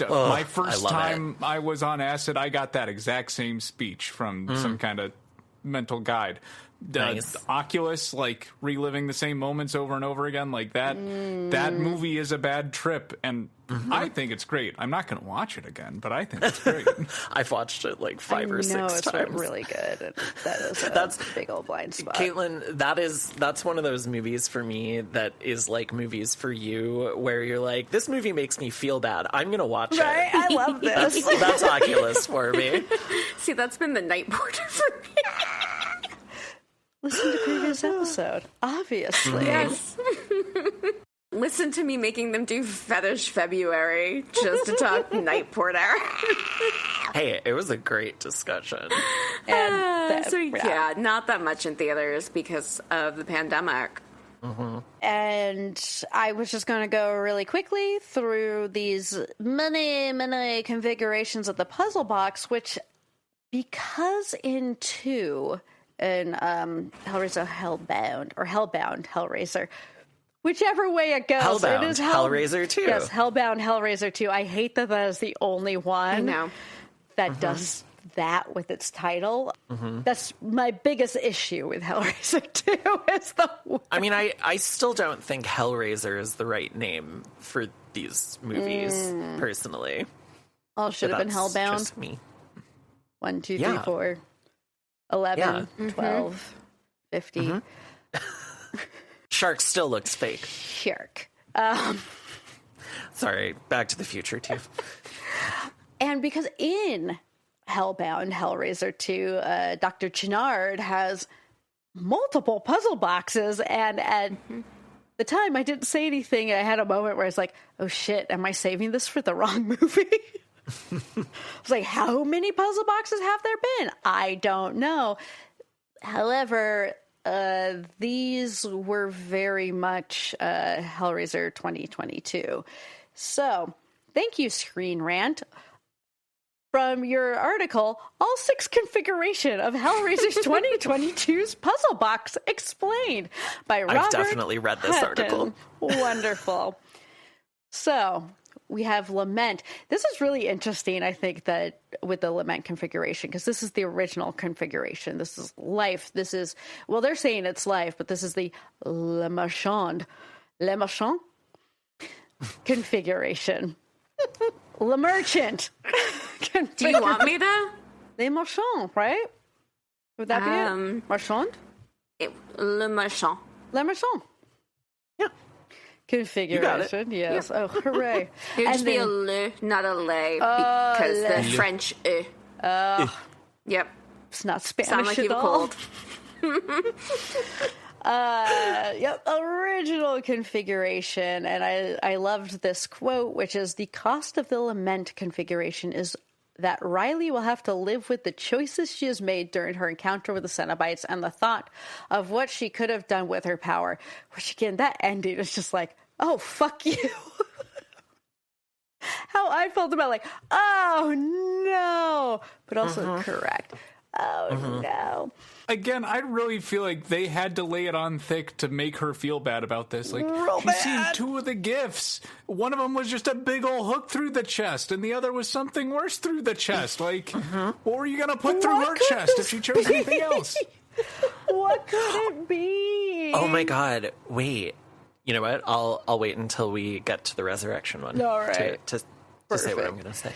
my first time I was on acid, I got that exact same speech from some kind of mental guide. Nice. Oculus, like reliving the same moments over and over again, like that movie is a bad trip, and I think it's great. I'm not going to watch it again, but I think it's great. I've watched it like 5 or 6 times. It's really good. And that's a big old blind spot. Caitlin, that's one of those movies for me that is like movies for you, where you're like, this movie makes me feel bad. I'm going to watch it. I love this. That's Oculus for me. See, that's been the night porter for me. Listen to previous episode, obviously. Yes. Listen to me making them do Fetish February just to talk Night Porter. Hey, it was a great discussion. And not that much in theaters because of the pandemic. And I was just going to go really quickly through these many configurations of the puzzle box, which, because in 2... in Hellraiser Hellbound Hellraiser, Whichever way it goes. Hellbound, it is Hellraiser 2. Yes, Hellbound, Hellraiser 2. I hate that is the only one that does that with its title. That's my biggest issue with Hellraiser 2 is the word. I mean, I still don't think Hellraiser is the right name for these movies, personally. Oh, should have been Hellbound. Just me. 1, 2, 3, 4, 11, 12, 50. Shark still looks fake. Shark. Sorry, Back to the Future, too. And because in Hellbound, Hellraiser 2, Dr. Chenard has multiple puzzle boxes, and at the time I didn't say anything. I had a moment where I was like, oh shit, am I saving this for the wrong movie? I was like, how many puzzle boxes have there been? I don't know. However, these were very much Hellraiser 2022. So, thank you, Screen Rant. From your article, all 6 configuration of Hellraiser's 2022's puzzle box explained by Robert I've definitely read this article. Wonderful. So, we have Lament. This is really interesting, I think, that with the Lament configuration, because this is the original configuration. This is life. This is, well, they're saying it's life, but this is the Le Marchand configuration. Le Merchant. Do you want me to? Le Marchand, right? Would that be it? Marchand? Le Marchand. Le Marchand. Yeah. Configuration, yes. Yeah. Oh, hooray. It would just be a le, not a lay, because the French Yep. It's not Spanish Sound like at you have a all. cold. Yep, original configuration. And I loved this quote, which is, the cost of the Lament configuration is that Riley will have to live with the choices she has made during her encounter with the Cenobites and the thought of what she could have done with her power. Which, again, that ending is just like, oh, fuck you. How I felt about, like, oh, no. But also correct. Oh, no. Again, I really feel like they had to lay it on thick to make her feel bad about this. Like, he's seen 2 of the gifts. One of them was just a big old hook through the chest, and the other was something worse through the chest. Like, what were you going to put through her chest if she chose anything else? What could it be? Oh my god, wait. You know what? I'll wait until we get to the resurrection one. All right. To say what I'm going to say.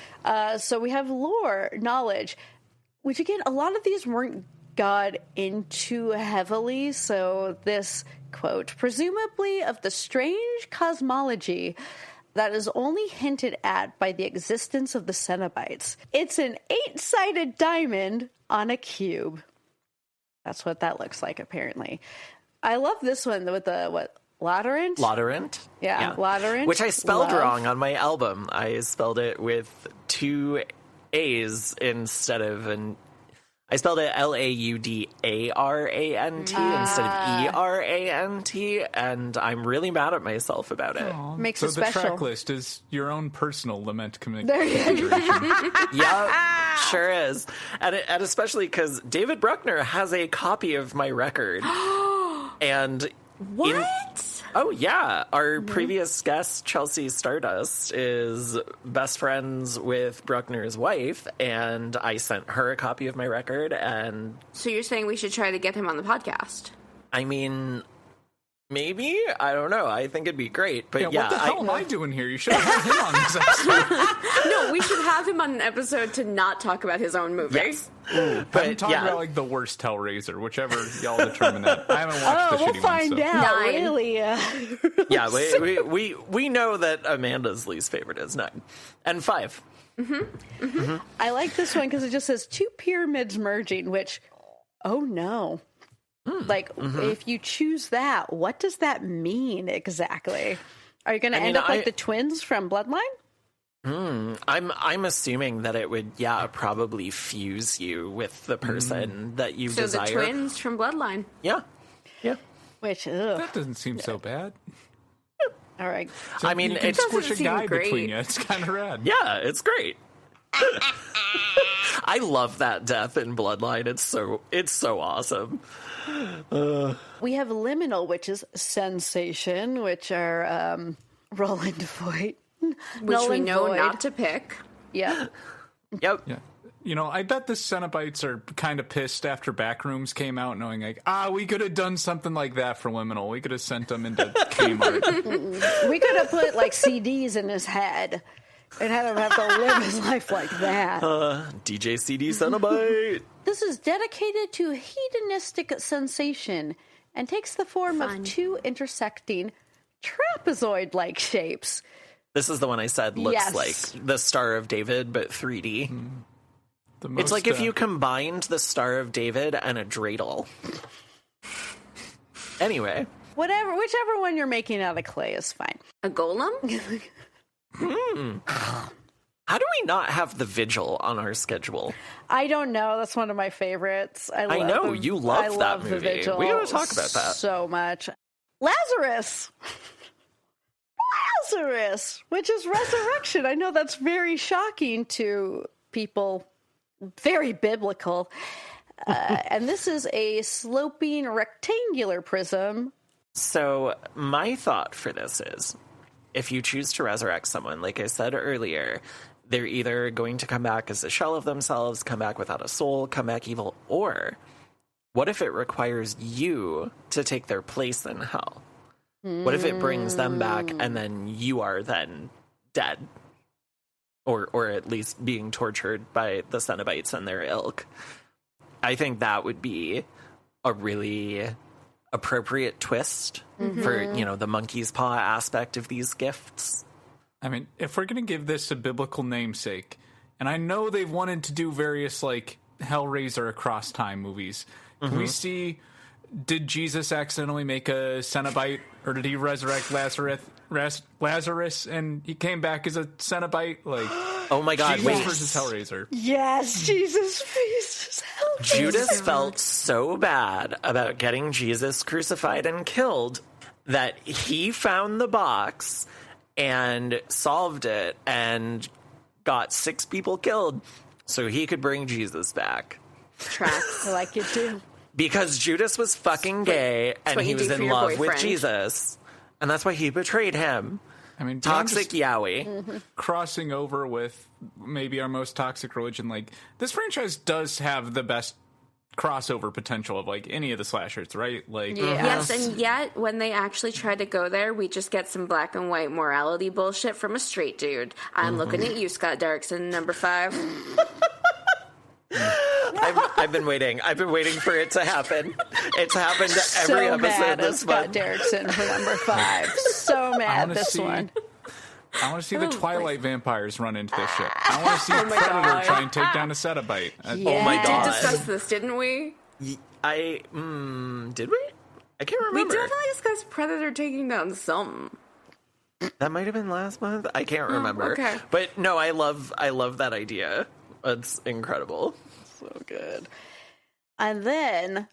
So we have lore, knowledge, which, again, a lot of these weren't got into heavily. So this quote, presumably of the strange cosmology that is only hinted at by the existence of the Cenobites. It's an 8-sided diamond on a cube. That's what that looks like, apparently. I love this one with the, what, Laterant? Laterant? Yeah, Laterant. Which I spelled wrong on my album. I spelled it with 2 A's instead of an... I spelled it Laudarant instead of Erant, and I'm really mad at myself about it. Makes so it special. The track list is your own personal Lament There you go. Yeah, sure is. And especially because David Bruckner has a copy of my record. And what? Oh, yeah. Our previous guest, Chelsea Stardust, is best friends with Bruckner's wife, and I sent her a copy of my record. And so you're saying we should try to get him on the podcast? I mean, maybe? I don't know. I think it'd be great. But what the hell am I doing here? You should have had him on this episode. No, we should have him on an episode to not talk about his own movie. Yes. But I'm talking about, like, the worst Hellraiser, whichever y'all determine that. I haven't watched the shitty we'll find one, so. out. 9. Really? Yeah, we know that Amanda's least favorite is 9. And 5. I like this one because it just says 2 pyramids merging, which, oh no. Like, if you choose that, what does that mean exactly? Are you going to end up like the twins from Bloodline? I'm assuming that it would, probably fuse you with the person that you desire. So the twins from Bloodline. Yeah. Which, That doesn't seem so bad. all right. So I mean, you can it squish a doesn't guy seem great. between you. It's kind of rad. Yeah, it's great. I love that death in Bloodline. It's so awesome. We have liminal, which is sensation, which are Roland Voight. Which we know not to pick. Yeah. Yep. Yeah. You know, I bet the Cenobites are kind of pissed after Backrooms came out, knowing like, we could have done something like that for Liminal. We could have sent them into Kmart. We could have put like CDs in his head and had him have to live his life like that. DJ CD Cenobite. This is dedicated to hedonistic sensation and takes the form of two intersecting trapezoid-like shapes. This is the one I said looks Yes. like the Star of David, but 3D. Most, It's like if you combined the Star of David and a dreidel. Anyway. Whichever one you're making out of clay is fine. A golem? How do we not have the Vigil on our schedule? I don't know. That's one of my favorites. I know, you love I that love the movie. Vigil We gotta talk about that. so much. Lazarus, which is resurrection. I know that's very shocking to people. Very biblical. And this is a sloping rectangular prism. So my thought for this is, if you choose to resurrect someone, like I said earlier, they're either going to come back as a shell of themselves, come back without a soul, come back evil, or what if it requires you to take their place in hell? What if it brings them back and then you are then dead? Or at least being tortured by the Cenobites and their ilk. I think that would be a really appropriate twist for, the monkey's paw aspect of these gifts. I mean, if we're going to give this a biblical namesake, and I know they've wanted to do various, like, Hellraiser across time movies, can we see, did Jesus accidentally make a Cenobite, or did he resurrect Lazarus and he came back as a Cenobite? Like, oh my God, Jesus versus Hellraiser. Yes, Jesus versus Hellraiser. Judas felt so bad about getting Jesus crucified and killed that he found the box and solved it and got 6 people killed so he could bring Jesus back. Tracks. I like it too. Because Judas was fucking gay and he was in love with boyfriend. Jesus. And that's why he betrayed him. I mean, Toxic Yowie. Crossing over with maybe our most toxic religion, like, this franchise does have the best crossover potential of, like, any of the slashers, right? Like, Yes, and yet when they actually try to go there, we just get some black and white morality bullshit from a straight dude. I'm looking at you, Scott Derrickson, number 5. I've been waiting. I've been waiting for it to happen. It's happened every So episode mad at this Scott month. Derrickson for number 5. So mad this one. I want to see the Twilight vampires run into this shit. I want to see Predator try and take down a Cenobite. Oh my We God. did discuss this, didn't we? Did we? I can't remember. We definitely discussed Predator taking down something. That might have been last month. I can't remember. okay. But no, I love that idea. It's incredible. So good. And then,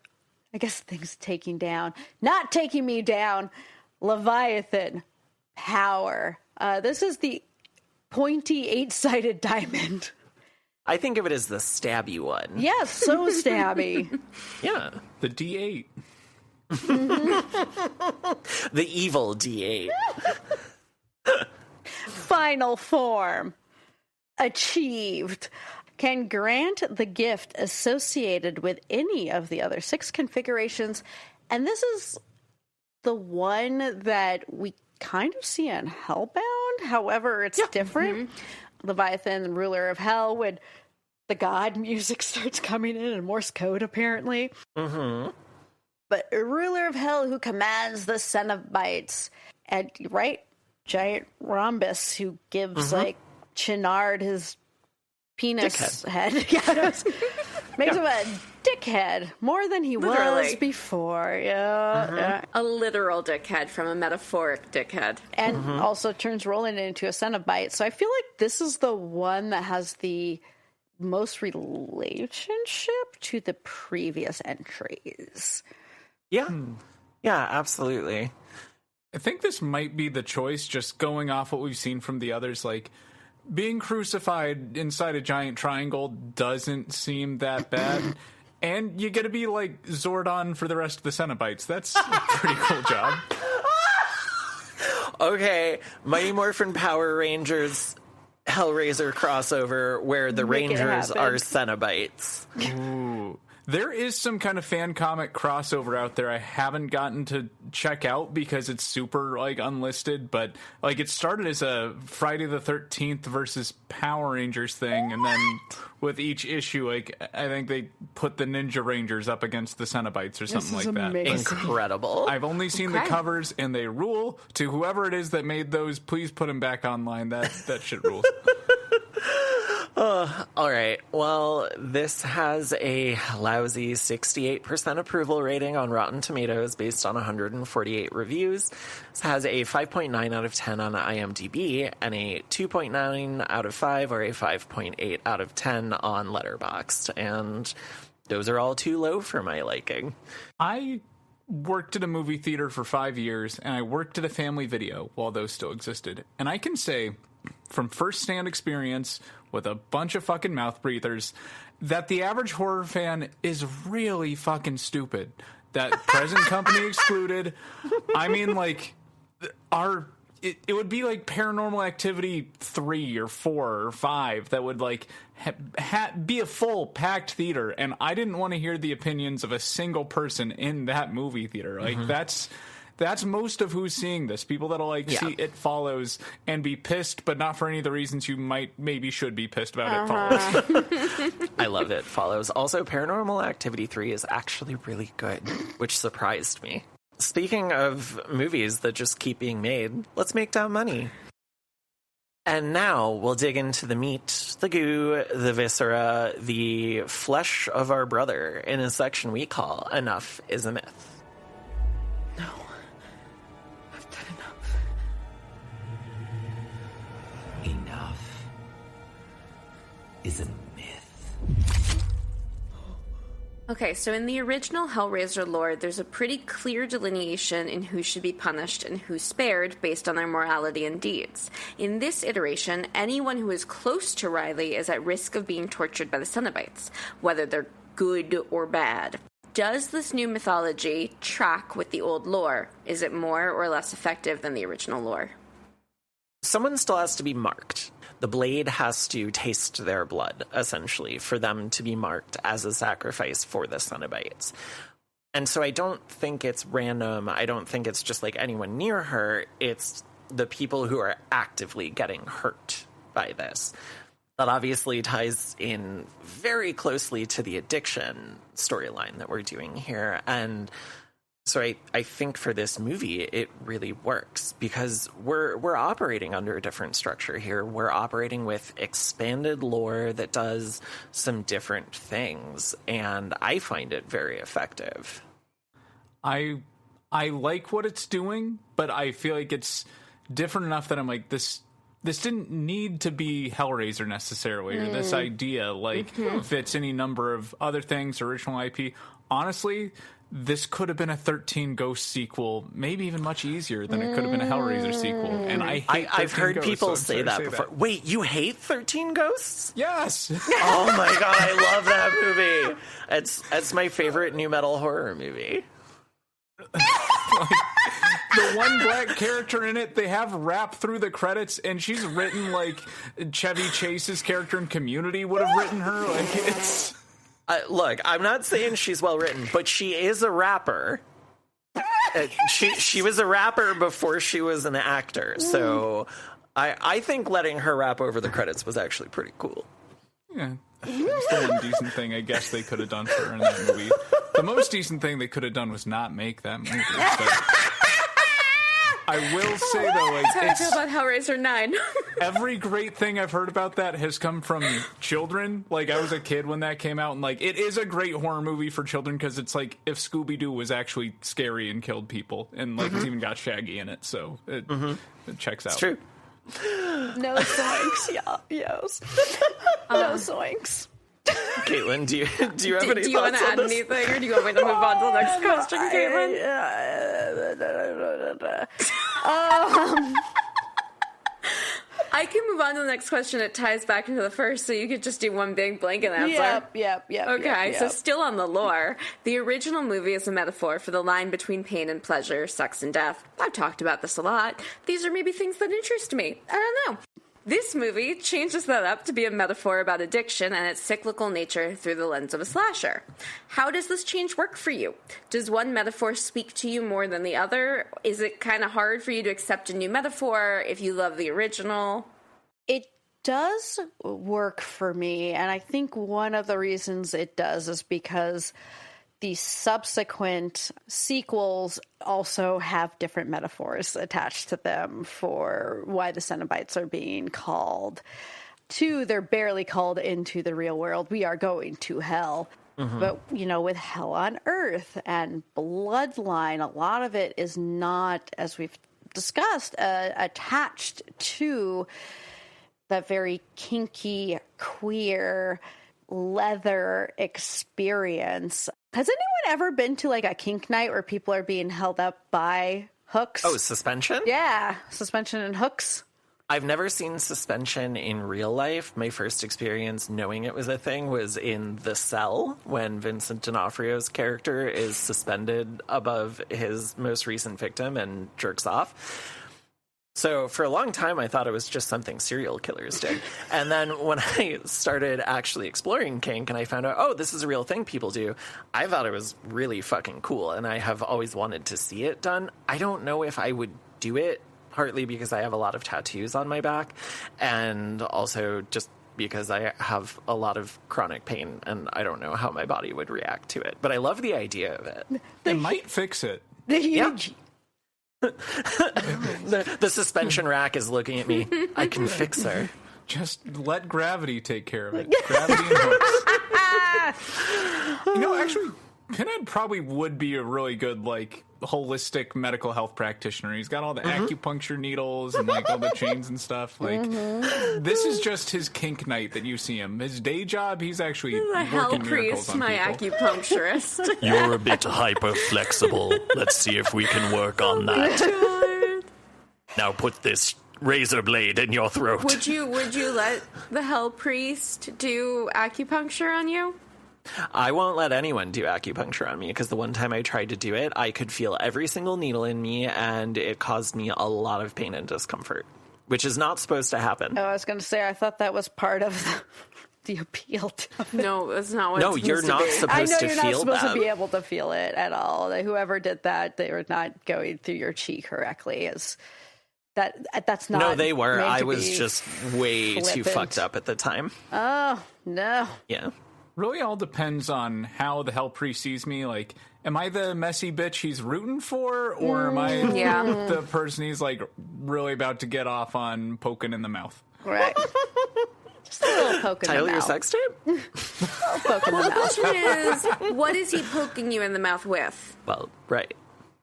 I guess things not taking me down, Leviathan, power. This is the pointy 8-sided diamond. I think of it as the stabby one. Yes, so stabby. Yeah. The D8. The evil D8. Final form. Achieved. Can grant the gift associated with any of the other 6 configurations. And this is the one that we kind of see on Hellbound. However, it's different. Leviathan, ruler of hell, when the god music starts coming in Morse code, apparently. Mm-hmm. But a ruler of hell who commands the Cenobites. And, right? Giant Rhombus who gives, like, Chenard his penis head. Makes him a dickhead. More than he was before. Yeah. A literal dickhead from a metaphoric dickhead. And also turns Roland into a Cenobite. So I feel like this is the one that has the most relationship to the previous entries. Yeah. Yeah, absolutely. I think this might be the choice, just going off what we've seen from the others. Like, being crucified inside a giant triangle doesn't seem that bad. And you get to be like Zordon for the rest of the Cenobites. That's a pretty cool job. Okay, Mighty Morphin Power Rangers Hellraiser crossover where the Rangers are Cenobites. Ooh. There is some kind of fan comic crossover out there I haven't gotten to check out because it's super, like, unlisted, but, like, it started as a Friday the 13th versus Power Rangers thing, and then with each issue, like, I think they put the Ninja Rangers up against the Cenobites or something like that. Amazing. Incredible. I've only seen the covers, and they rule. To whoever it is that made those, please put them back online. That shit rules. All right. Well, this has a lousy 68% approval rating on Rotten Tomatoes based on 148 reviews. This has a 5.9 out of 10 on IMDb and a 2.9 out of 5 or a 5.8 out of 10 on Letterboxd. And those are all too low for my liking. I worked at a movie theater for 5 years, and I worked at a Family Video while those still existed. And I can say, from first-hand experience with a bunch of fucking mouth breathers, that the average horror fan is really fucking stupid. That present company excluded. I mean, like, it would be like Paranormal Activity 3 or 4 or 5 that would, like, be a full packed theater, and I didn't want to hear the opinions of a single person in that movie theater. Like, that's most of who's seeing this. People that'll, like, see It Follows and be pissed, but not for any of the reasons you maybe should be pissed about It Follows. I love It Follows. Also, Paranormal Activity 3 is actually really good, which surprised me. Speaking of movies that just keep being made, let's make down money. And now we'll dig into the meat, the goo, the viscera, the flesh of our brother in a section we call Enough is a Myth. Enough is a myth. Okay, so in the original Hellraiser lore, there's a pretty clear delineation in who should be punished and who spared based on their morality and deeds. In this iteration, anyone who is close to Riley is at risk of being tortured by the Cenobites, whether they're good or bad. Does this new mythology track with the old lore? Is it more or less effective than the original lore? Someone still has to be marked. The blade has to taste their blood, essentially, for them to be marked as a sacrifice for the Cenobites. And so I don't think it's random. I don't think it's just like anyone near her. It's the people who are actively getting hurt by this. That obviously ties in very closely to the addiction storyline that we're doing here. And so I think for this movie, it really works because we're operating under a different structure here. We're operating with expanded lore that does some different things, and I find it very effective. I like what it's doing, but I feel like it's different enough that I'm like, this didn't need to be Hellraiser necessarily, or this idea, like, fits any number of other things, original IP. Honestly, this could have been a 13 Ghosts sequel, maybe even much easier than it could have been a Hellraiser sequel. And I've heard Ghosts, people so say that before. Wait, you hate 13 Ghosts? Yes. Oh my god, I love that movie. It's my favorite new metal horror movie. The one black character in it, they have rap through the credits, and she's written like Chevy Chase's character in Community would have written her. Like, it's... Look, I'm not saying she's well written, but she is a rapper. She was a rapper before she was an actor, so I think letting her rap over the credits was actually pretty cool. Yeah, it's the one decent thing I guess they could have done for her in that movie. The most decent thing they could have done was not make that movie. But I will say, though, like, That's how I feel about Hellraiser 9. Every great thing I've heard about that has come from children. Like, I was a kid when that came out, and, like, it is a great horror movie for children because it's like if Scooby-Doo was actually scary and killed people, and, like, it's even got Shaggy in it, so it checks out. It's true. No zoinks, yeah, yes. No zoinks. Caitlin, do you have any Do you want thoughts to on add this? anything, or do you want me to move on to the next question, Caitlin? I can move on to the next question. It ties back into the first, so you could just do one big blanket answer. Yep. Okay, yep. so still on the lore, the original movie is a metaphor for the line between pain and pleasure, sex and death. I've talked about this a lot. These are maybe things that interest me. I don't know. This movie changes that up to be a metaphor about addiction and its cyclical nature through the lens of a slasher. How does this change work for you? Does one metaphor speak to you more than the other? Is it kind of hard for you to accept a new metaphor if you love the original? It does work for me, and I think one of the reasons it does is because the subsequent sequels also have different metaphors attached to them for why the Cenobites are being called. 2, they're barely called into the real world. We are going to hell. Mm-hmm. But, with Hell on Earth and Bloodline, a lot of it is not, as we've discussed, attached to that very kinky, queer, leather experience. Has anyone ever been to a kink night where people are being held up by hooks? Oh, suspension? Yeah, suspension and hooks. I've never seen suspension in real life. My first experience knowing it was a thing was in The Cell, when Vincent D'Onofrio's character is suspended above his most recent victim and jerks off. So for a long time, I thought it was just something serial killers did. And then when I started actually exploring kink and I found out, oh, this is a real thing people do, I thought it was really fucking cool. And I have always wanted to see it done. I don't know if I would do it, partly because I have a lot of tattoos on my back, and also just because I have a lot of chronic pain and I don't know how my body would react to it. But I love the idea of it. It might fix it. Yeah. the suspension rack is looking at me. I can fix her. Just let gravity take care of it. Gravity and hooks. Actually, Pinhead probably would be a really good, holistic medical health practitioner. He's got all the acupuncture needles and, all the chains and stuff. This is just his kink night that you see him. His day job, he's actually working miracles on my people. Acupuncturist. You're a bit hyper-flexible. Let's see if we can work on that. Now put this razor blade in your throat. Would you let the Hell Priest do acupuncture on you? I won't let anyone do acupuncture on me, because the one time I tried to do it, I could feel every single needle in me, and it caused me a lot of pain and discomfort, which is not supposed to happen. Oh, I was going to say, I thought that was part of the appeal to it. No, it's not what No, you're not supposed to feel that. I know you're not supposed to be able to feel it at all. Whoever did that, they were not going through your chi correctly. That's not. No, they were. I was just way flippant. too fucked up at the time. Oh, no. Yeah. Really all depends on how the Hell Priest sees me. Am I the messy bitch he's rooting for, or am I the person he's really about to get off on poking in the mouth? Right. Just a little poke in Title the mouth. your sex tape? A little poke in the The mouth. question is, what is he poking you in the mouth with? Well, right.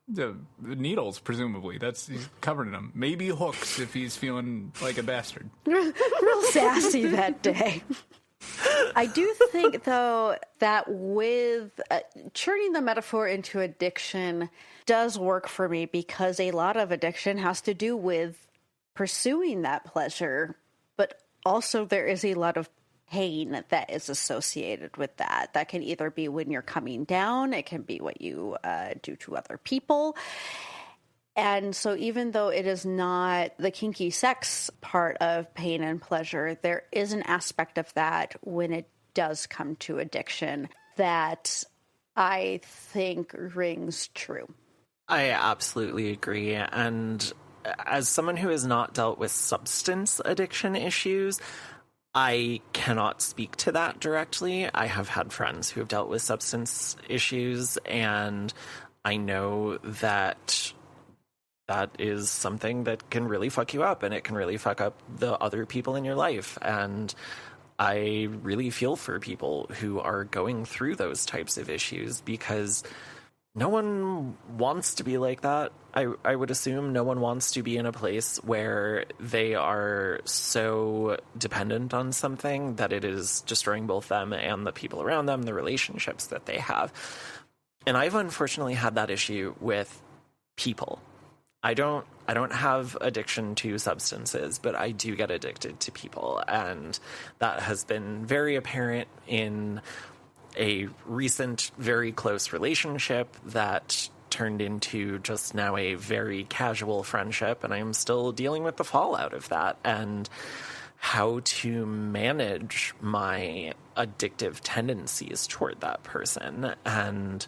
The needles, presumably. He's covering them. Maybe hooks if he's feeling like a bastard. Real sassy that day. I do think, though, that with turning the metaphor into addiction does work for me, because a lot of addiction has to do with pursuing that pleasure, but also there is a lot of pain that is associated with that. That can either be when you're coming down, it can be what you do to other people. And so even though it is not the kinky sex part of pain and pleasure, there is an aspect of that when it does come to addiction that I think rings true. I absolutely agree. And as someone who has not dealt with substance addiction issues, I cannot speak to that directly. I have had friends who have dealt with substance issues, and I know that is something that can really fuck you up, and it can really fuck up the other people in your life. And I really feel for people who are going through those types of issues, because no one wants to be like that. I would assume no one wants to be in a place where they are so dependent on something that it is destroying both them and the people around them, the relationships that they have. And I've unfortunately had that issue with people. I don't I don't have addiction to substances, but I do get addicted to people. And that has been very apparent in a recent, very close relationship that turned into just now a very casual friendship. And I'm still dealing with the fallout of that and how to manage my addictive tendencies toward that person. And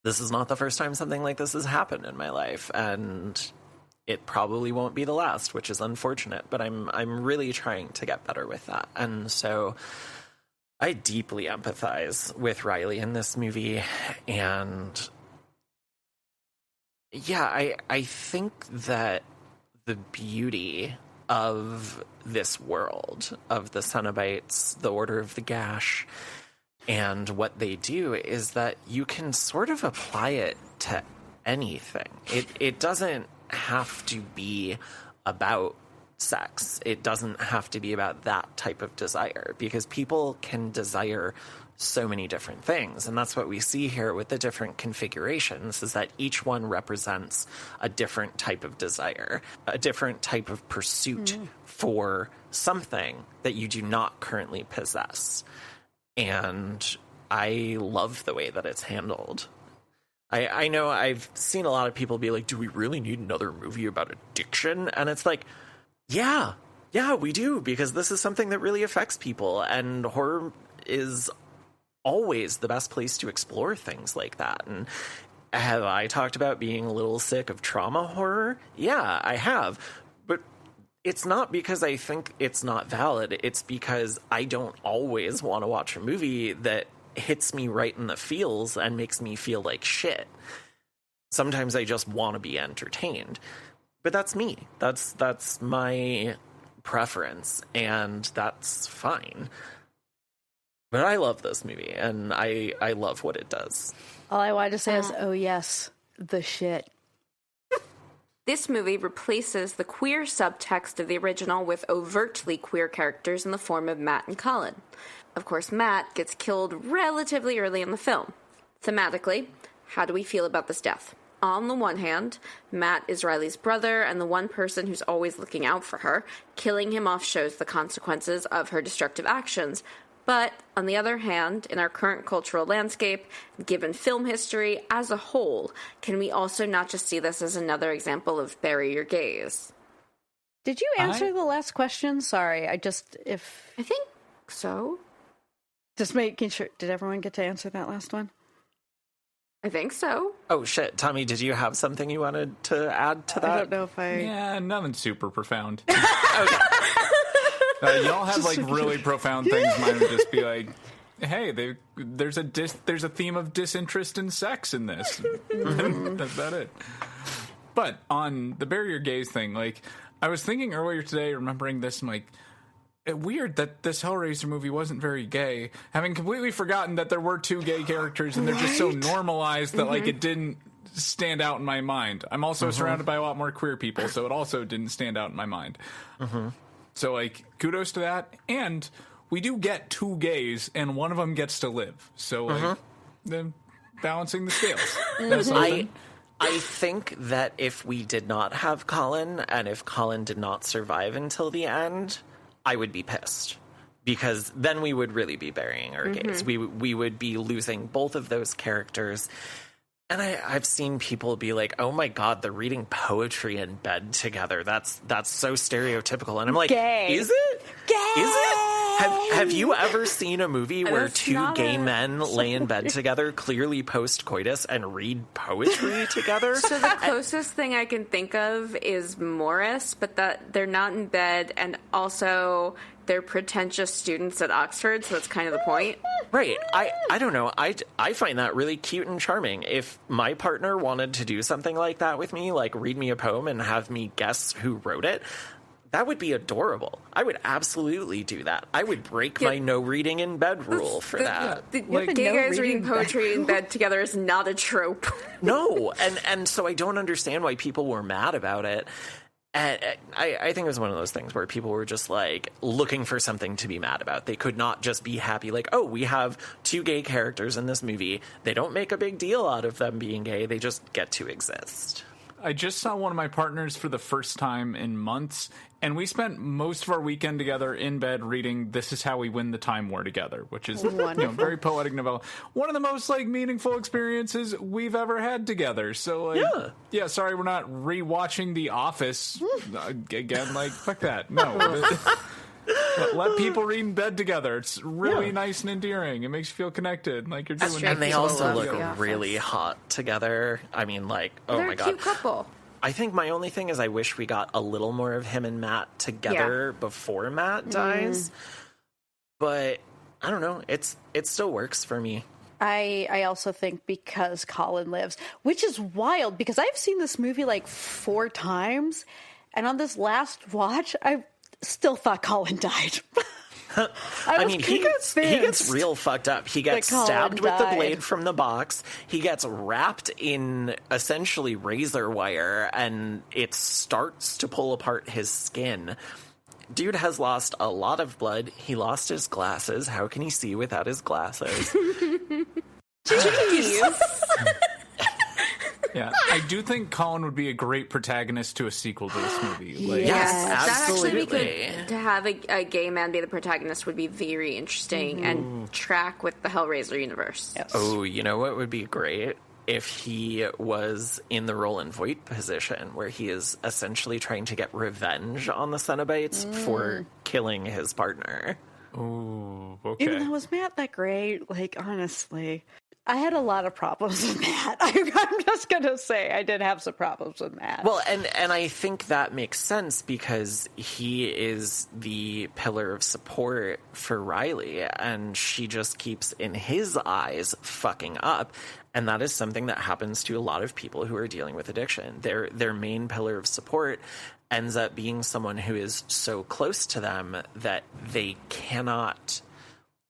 this is not the first time something like this has happened in my life, and it probably won't be the last, which is unfortunate, but I'm really trying to get better with that. And so I deeply empathize with Riley in this movie, and yeah, I think that the beauty of this world, of the Cenobites, the Order of the Gash, and what they do is that you can sort of apply it to anything. It doesn't have to be about sex. It doesn't have to be about that type of desire, because people can desire so many different things. And that's what we see here with the different configurations, is that each one represents a different type of desire, a different type of pursuit for something that you do not currently possess. And I love the way that it's handled. I know I've seen a lot of people be like, do we really need another movie about addiction? And it's like, yeah, we do, because this is something that really affects people. And horror is always the best place to explore things like that. And have I talked about being a little sick of trauma horror? Yeah, I have. But it's not because I think it's not valid. It's because I don't always want to watch a movie that hits me right in the feels and makes me feel like shit. Sometimes I just want to be entertained. But that's me. That's my preference, and that's fine. But I love this movie, and I love what it does. All I wanted to say is, oh yes, the shit. This movie replaces the queer subtext of the original with overtly queer characters in the form of Matt and Colin. Of course, Matt gets killed relatively early in the film. Thematically, how do we feel about this death? On the one hand, Matt is Riley's brother and the one person who's always looking out for her. Killing him off shows the consequences of her destructive actions. But, on the other hand, in our current cultural landscape, given film history as a whole, can we also not just see this as another example of bury your gaze? Did you answer the last question? Sorry, I think so. Just making sure. Did everyone get to answer that last one? I think so. Oh, shit. Tommy, did you have something you wanted to add to that? I don't know if I... Yeah, nothing super profound. Okay. Y'all have like really profound things. Mine would just be like, hey, there's a theme of disinterest in sex in this. That's about it. But on the bury your gaze thing, like, I was thinking earlier today, remembering this, I'm like, weird that this Hellraiser movie wasn't very gay, having completely forgotten that there were two gay characters, and they're just so normalized that like it didn't stand out in my mind. I'm also surrounded by a lot more queer people, so it also didn't stand out in my mind. So like, kudos to that. And we do get two gays, and one of them gets to live. So like, then balancing the scales. That's I think that if we did not have Colin, and if Colin did not survive until the end, I would be pissed, because then we would really be burying our gaze. We would be losing both of those characters. And I've seen people be like, oh my God, they're reading poetry in bed together. That's so stereotypical. And I'm like, gay. Is it? Gay. Is it? Have you ever seen a movie where two gay men lay in bed together, clearly post-coitus, and read poetry together? So the closest thing I can think of is Morris, but that they're not in bed, and also they're pretentious students at Oxford, so that's kind of the point. Right. I don't know. I find that really cute and charming. If my partner wanted to do something like that with me, like read me a poem and have me guess who wrote it, that would be adorable. I would absolutely do that. I would break my no reading in bed rule for that. Like, gay guys reading poetry in bed together is not a trope. No, and so I don't understand why people were mad about it. And I think it was one of those things where people were just like looking for something to be mad about. They could not just be happy, like, oh, we have two gay characters in this movie. They don't make a big deal out of them being gay. They just get to exist. I just saw one of my partners for the first time in months, and we spent most of our weekend together in bed reading This Is How We Win the Time War Together, which is very poetic novella. One of the most meaningful experiences we've ever had together. So yeah, sorry we're not rewatching The Office again. Fuck that. No. Let people read in bed together. It's really nice and endearing. It makes you feel connected, like you're doing. And they also look really hot together. I mean, they're my God. a cute couple. I think my only thing is I wish we got a little more of him and Matt together before Matt dies. But I don't know. It still works for me. I also think because Colin lives, which is wild because I've seen this movie 4 times, and on this last watch, I still thought Colin died. I mean, he gets real fucked up. He gets stabbed with the blade from the box. He gets wrapped in essentially razor wire, and it starts to pull apart his skin. Dude has lost a lot of blood. He lost his glasses. How can he see without his glasses? Jeez. Yeah, I do think Colin would be a great protagonist to a sequel to this movie. Yes, absolutely. That actually to have a gay man be the protagonist would be very interesting and track with the Hellraiser universe. Yes. Oh, you know what would be great? If he was in the Roland Voight position, where he is essentially trying to get revenge on the Cenobites for killing his partner. Oh, okay. Even though was Matt that great? Honestly. I had a lot of problems with Matt. I'm just going to say I did have some problems with Matt. Well, and I think that makes sense because he is the pillar of support for Riley, and she just keeps, in his eyes, fucking up. And that is something that happens to a lot of people who are dealing with addiction. Their main pillar of support ends up being someone who is so close to them that they cannot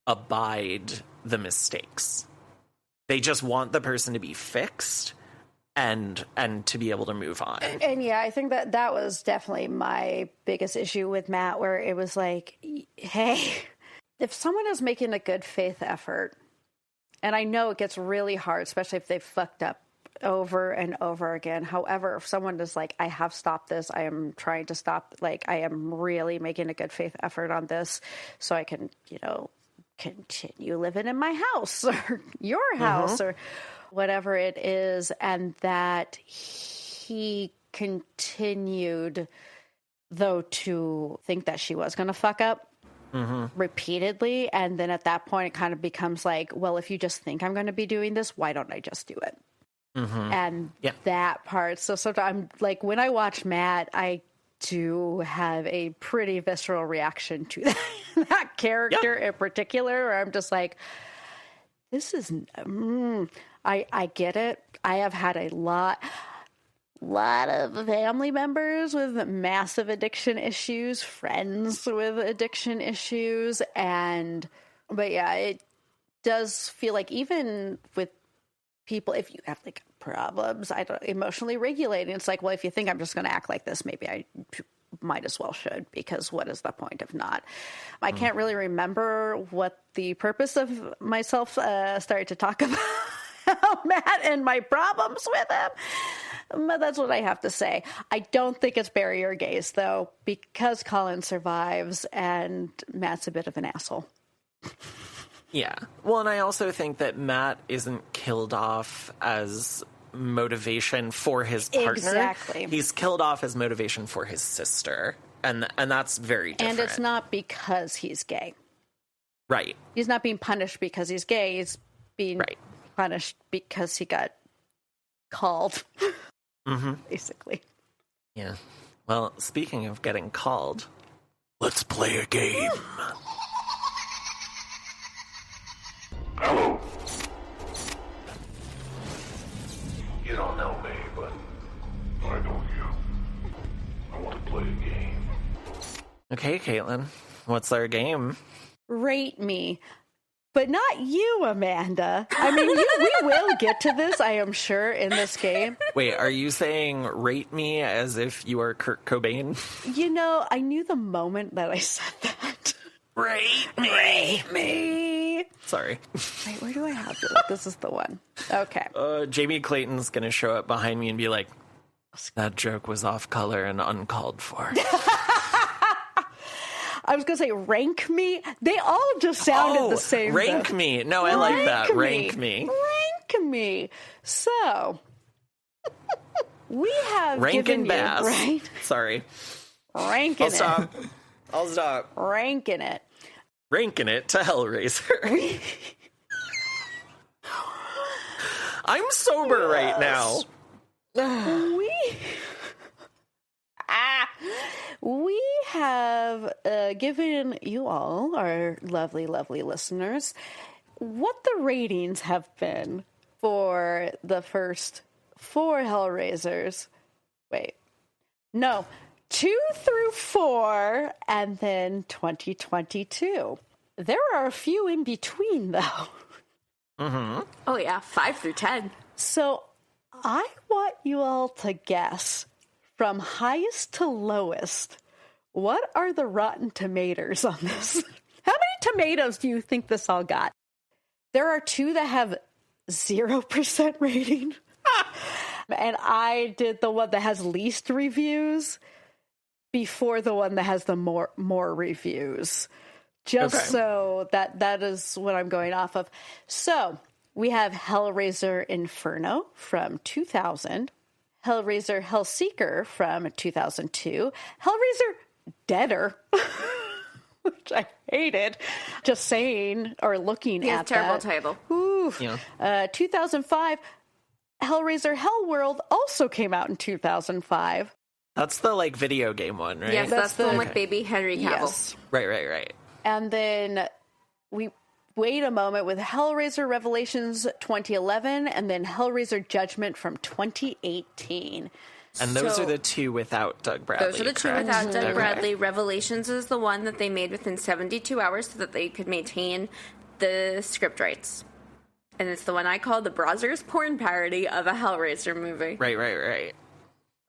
abide the mistakes. They just want the person to be fixed and to be able to move on. And yeah, I think that was definitely my biggest issue with Matt, where it was hey, if someone is making a good faith effort, and I know it gets really hard, especially if they've fucked up over and over again. However, if someone is I have stopped this, I am trying to stop, I am really making a good faith effort on this so I can, continue living in my house or your house or whatever it is, and that he continued though to think that she was going to fuck up repeatedly, and then at that point it kind of becomes well, if you just think I'm going to be doing this, why don't I just do it? And that part, so sometimes when I watch Matt, I do have a pretty visceral reaction to that character in particular, where I'm just this is I get it. I have had a lot of family members with massive addiction issues, friends with addiction issues, but yeah, it does feel even with people, if you have problems, emotionally regulating, it's well, if you think I'm just going to act like this, maybe I might as well should, because what is the point if not? I can't really remember what the purpose of myself started to talk about Matt and my problems with him, but that's what I have to say. I don't think it's barrier gaze though, because Colin survives and Matt's a bit of an asshole. Yeah. Well, and I also think that Matt isn't killed off as motivation for his partner. Exactly. He's killed off as motivation for his sister. And that's very different. And it's not because he's gay. Right. He's not being punished because he's gay. He's being punished because he got called. Basically. Yeah. Well, speaking of getting called, let's play a game. Hello. You don't know me, but I know you. I want to play a game. Okay, Caitlin, what's our game? Rate me. But not you, Amanda. I mean, we will get to this, I am sure, in this game. Wait, are you saying rate me as if you are Kurt Cobain? I knew the moment that I said that. Rate me. Rate me. Sorry. Wait, where do I have this? This is the one. Okay. Jamie Clayton's going to show up behind me and be like, That joke was off color and uncalled for. I was going to say rank me. They all just sounded the same. Rank though. me. No, I like that. Rank me. Rank me. So, we have Rankin given Bass. you, right? Sorry. Ranking I'll stop. I'll stop. Ranking it. Ranking it to Hellraiser. I'm sober right now. We have given you all, our lovely, lovely listeners, what the ratings have been for the first 4 Hellraisers. Wait. No. 2 through 4, and then 2022. There are a few in between, though. Mm-hmm. Oh, yeah. 5 through 10. So I want you all to guess, from highest to lowest, what are the Rotten Tomatoes on this? How many tomatoes do you think this all got? There are 2 that have 0% rating. And I did the one that has least reviews before the one that has the more reviews. Just so that is what I'm going off of. So we have Hellraiser Inferno from 2000, Hellraiser Hellseeker from 2002, Hellraiser Deader, which I hated just saying or looking at terrible that. title. Oof. Yeah. 2005, Hellraiser Hellworld also came out in 2005. That's the video game one, right? Yes, that's the one with baby Henry Cavill. Yes. Right. And then we wait a moment with Hellraiser Revelations 2011 and then Hellraiser Judgment from 2018. And those are the 2 without Doug Bradley. Those are the 2 correct? without Doug Bradley. Revelations is the one that they made within 72 hours so that they could maintain the script rights. And it's the one I call the Brazzers porn parody of a Hellraiser movie. Right.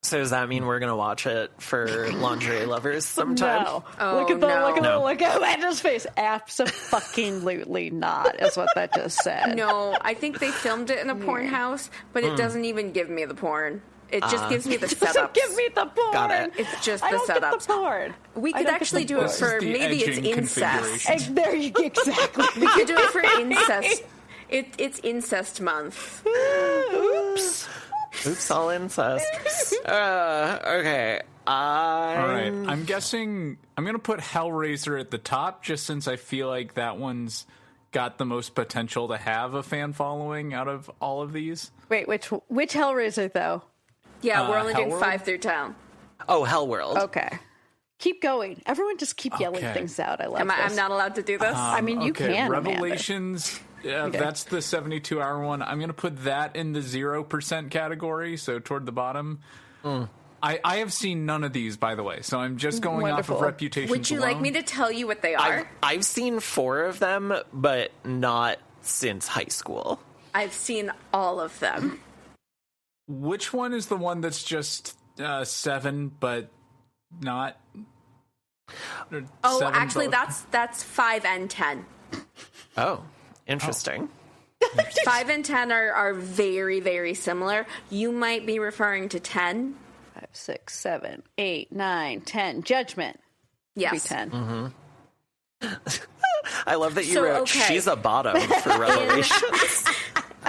So does that mean we're going to watch it for lingerie lovers sometime? No. Oh, Look at Amanda's face. Abso-fucking-lutely not, is what that just said. No, I think they filmed it in a porn house, but it doesn't even give me the porn. It just gives me the It doesn't setups. give me the porn. Got it. It's just I the don't get setups. the porn. We I could don't actually get do the it porn. for This is the maybe it's edging incest. configuration. There you go, exactly. We could do it for incest. It's incest month. Oops. Oops, all incest. Okay. All right. I'm guessing I'm going to put Hellraiser at the top just since I feel like that one's got the most potential to have a fan following out of all of these. Wait, which Hellraiser, though? Yeah, we're only doing Hellworld? 5 through 10. Oh, Hellworld. Okay. Keep going. Everyone just keep yelling things out. I love this. I'm not allowed to do this? I mean, you can, Revelations, that's the 72-hour one. I'm going to put that in the 0% category, so toward the bottom. I have seen none of these, by the way, so I'm just going off of reputation. Would you like me to tell you what they are? I've seen 4 of them, but not since high school. I've seen all of them. Which one is the one that's just 7, but not? Oh, 7, actually, but... that's 5 and 10. Oh, interesting. 5 and 10 are very, very similar. You might be referring to 10. 5, 6, 7, 8, 9, 10. Judgment. Yes. Be 10. Mm-hmm. I love that you wrote, she's a bottom for Revelations.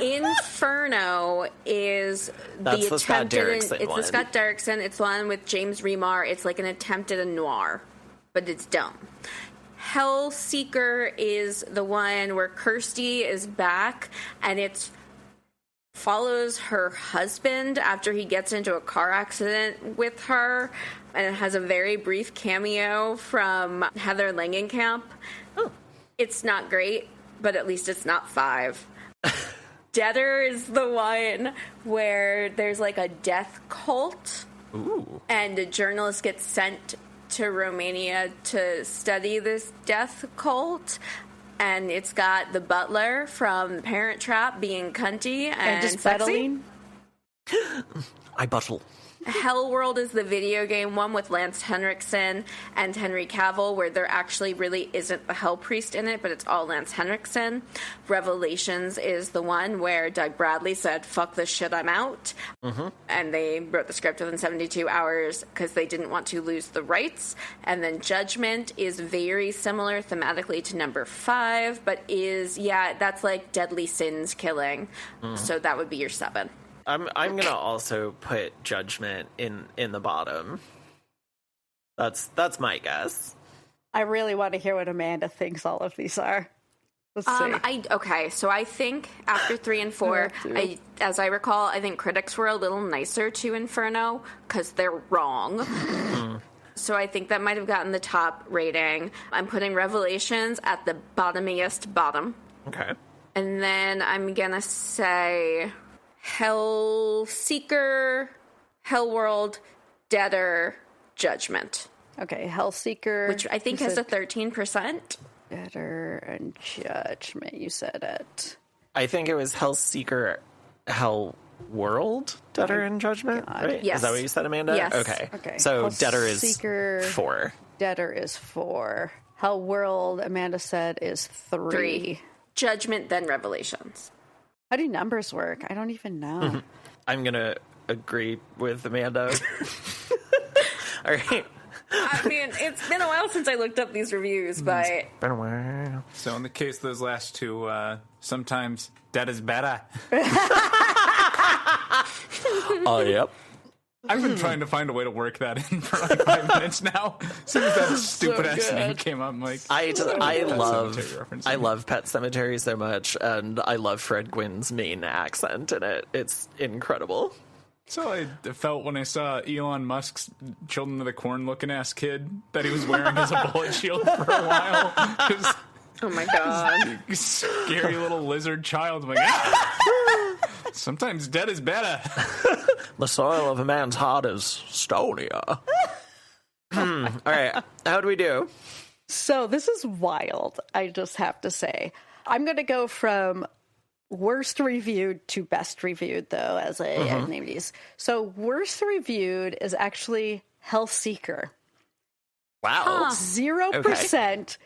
Inferno is That's the Scott Derrickson it's one. the Scott Derrickson. It's one with James Remar. It's like an attempt at a noir, but it's dumb. Hellseeker is the one where Kirsty is back, and it follows her husband after he gets into a car accident with her, and it has a very brief cameo from Heather Langenkamp. Oh. It's not great, but at least it's not 5. Deader is the one where there's like a death cult. Ooh. And a journalist gets sent to Romania to study this death cult. And it's got the butler from Parent Trap being cunty and just sexy. battling. I buttle. Hellworld is the video game one with Lance Henriksen and Henry Cavill, where there actually really isn't the Hell Priest in it, but it's all Lance Henriksen. Revelations is the one where Doug Bradley said, fuck this shit, I'm out. Mm-hmm. And they wrote the script within 72 hours because they didn't want to lose the rights. And then Judgment is very similar thematically to number 5, but that's like Deadly Sins killing. So that would be your 7. I'm gonna also put Judgment in the bottom. That's my guess. I really want to hear what Amanda thinks all of these are. Let's see. So I think after 3 and 4, as I recall, I think critics were a little nicer to Inferno because they're wrong. So I think that might have gotten the top rating. I'm putting Revelations at the bottomiest bottom. Okay. And then I'm gonna say Hellseeker, Hellworld, Deader, Judgment. Okay, Hellseeker. Which I think has a 13%. Deader and Judgment, you said it. I think it was Hellseeker, Hellworld, Deader and Judgment, right? Yes. Is that what you said, Amanda? Yes. Okay. So Deader is 4. Deader is 4. Hellworld, Amanda said, is 3. Judgment, then Revelations. How do numbers work? I don't even know. I'm going to agree with Amanda. All right. I mean, it's been a while since I looked up these reviews, but... It's been a while. So in the case of those last two, sometimes that is better. Oh, yep. I've been trying to find a way to work that in for like 5 minutes now. As soon as that stupid-ass name came up, I'm like... I love Pet Sematary so much, and I love Fred Gwynn's Maine accent in it. It's incredible. So I felt when I saw Elon Musk's Children of the Corn looking ass kid that he was wearing as a bullet shield for a while. Oh my god. Scary little lizard child. I'm like, sometimes dead is better. The soil of a man's heart is stonier. All right, how do we do? So this is wild, I just have to say. I'm going to go from worst reviewed to best reviewed, though, as I name these. So worst reviewed is actually Hellseeker. Wow. 0%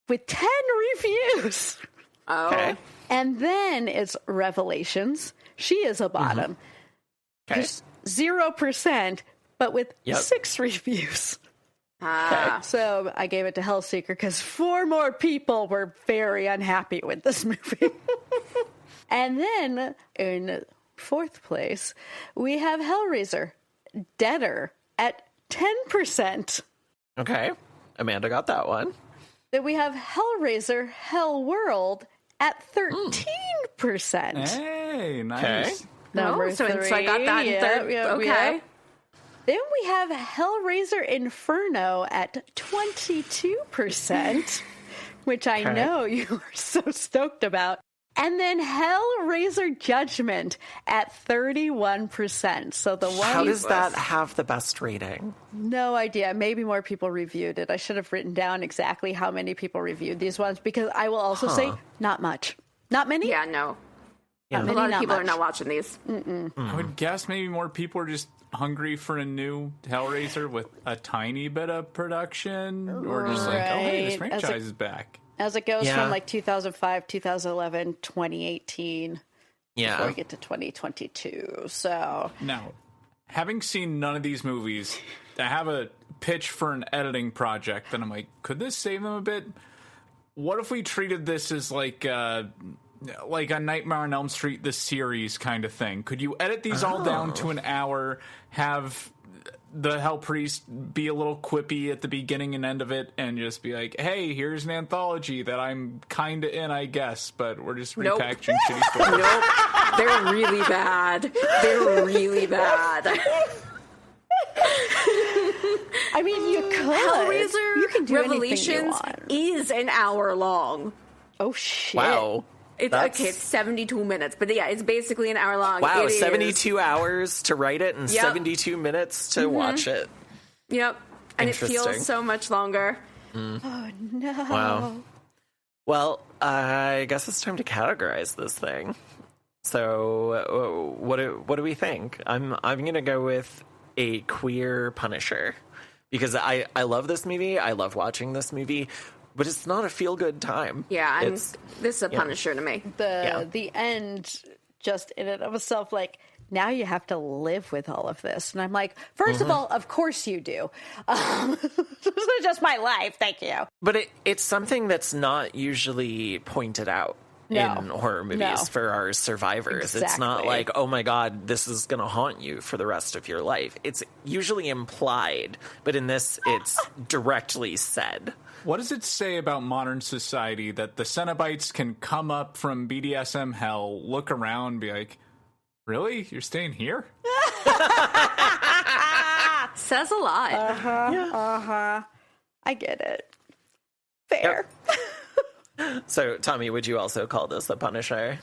with 10 reviews. Oh. Okay. And then it's Revelations. She is a bottom. Okay. Just 0%, but with 6 reviews. Ah. So I gave it to Hellseeker because 4 more people were very unhappy with this movie. And then in 4th place, we have Hellraiser, Deader at 10%. Okay. Amanda got that one. Then we have Hellraiser, Hellworld at 13%. Hey, nice. Okay. Number 3. So I got that in 3rd. Okay. Then we have Hellraiser Inferno at 22%, which I know you are so stoked about. And then Hellraiser Judgment at 31%. So the one. How does that have the best rating? No idea. Maybe more people reviewed it. I should have written down exactly how many people reviewed these ones, because I will also say not much. Not many? Yeah, no. Yeah. A lot of people are not watching these. I would guess maybe more people are just hungry for a new Hellraiser with a tiny bit of production, or just like, oh, hey, this franchise is back. As it goes from like 2005, 2011, 2018, before we get to 2022. So now, having seen none of these movies, I have a pitch for an editing project, and I'm like, could this save them a bit? What if we treated this as like a Nightmare on Elm Street, the series kind of thing? Could you edit these all down to an hour, have the Hell Priest be a little quippy at the beginning and end of it, and just be like, hey, here's an anthology that I'm kind of in, I guess, but we're just repackaging shitty stories. Nope. They're really bad. They're really bad. I mean, you could. Hellraiser you can do Revelations is an hour long. Oh, shit. Wow. It's 72 minutes, but yeah, it's basically an hour long. Wow, 72 hours to write it and 72 minutes to watch it. Yep, and it feels so much longer. Oh, no. Wow. Well, I guess it's time to categorize this thing. So, what do we think? I'm going to go with a queer Punisher, because I love this movie. I love watching this movie, but it's not a feel-good time. Yeah, this is a Punisher to me. The end, just in and of itself, like, now you have to live with all of this. And I'm like, first of all, of course you do. This is just my life. Thank you. But it's something that's not usually pointed out in horror movies for our survivors. Exactly. It's not like, oh my God, this is going to haunt you for the rest of your life. It's usually implied, but in this, it's directly said. What does it say about modern society that the Cenobites can come up from BDSM hell, look around, and be like, really? You're staying here? Says a lot. I get it. Fair. Yep. So, Tommy, would you also call this a Punisher?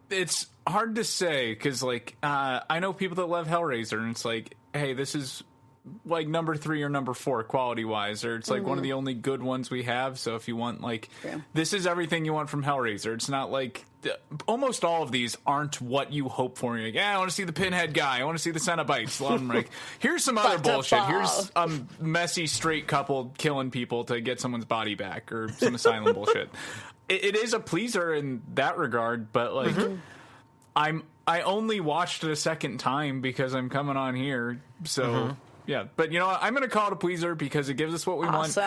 It's hard to say, because, like, I know people that love Hellraiser, and it's like, hey, this is, like, number 3 or number 4 quality-wise, or it's, like, one of the only good ones we have, so if you want, like, this is everything you want from Hellraiser. It's not, like, almost all of these aren't what you hope for. You're like, yeah, I want to see the pinhead guy. I want to see the Cenobites. I'm like, here's some other bullshit. Here's a messy straight couple killing people to get someone's body back, or some asylum bullshit. It is a pleaser in that regard, but, like, I only watched it a second time because I'm coming on here, so... Yeah, but you know what? I'm going to call it a pleaser because it gives us what we want.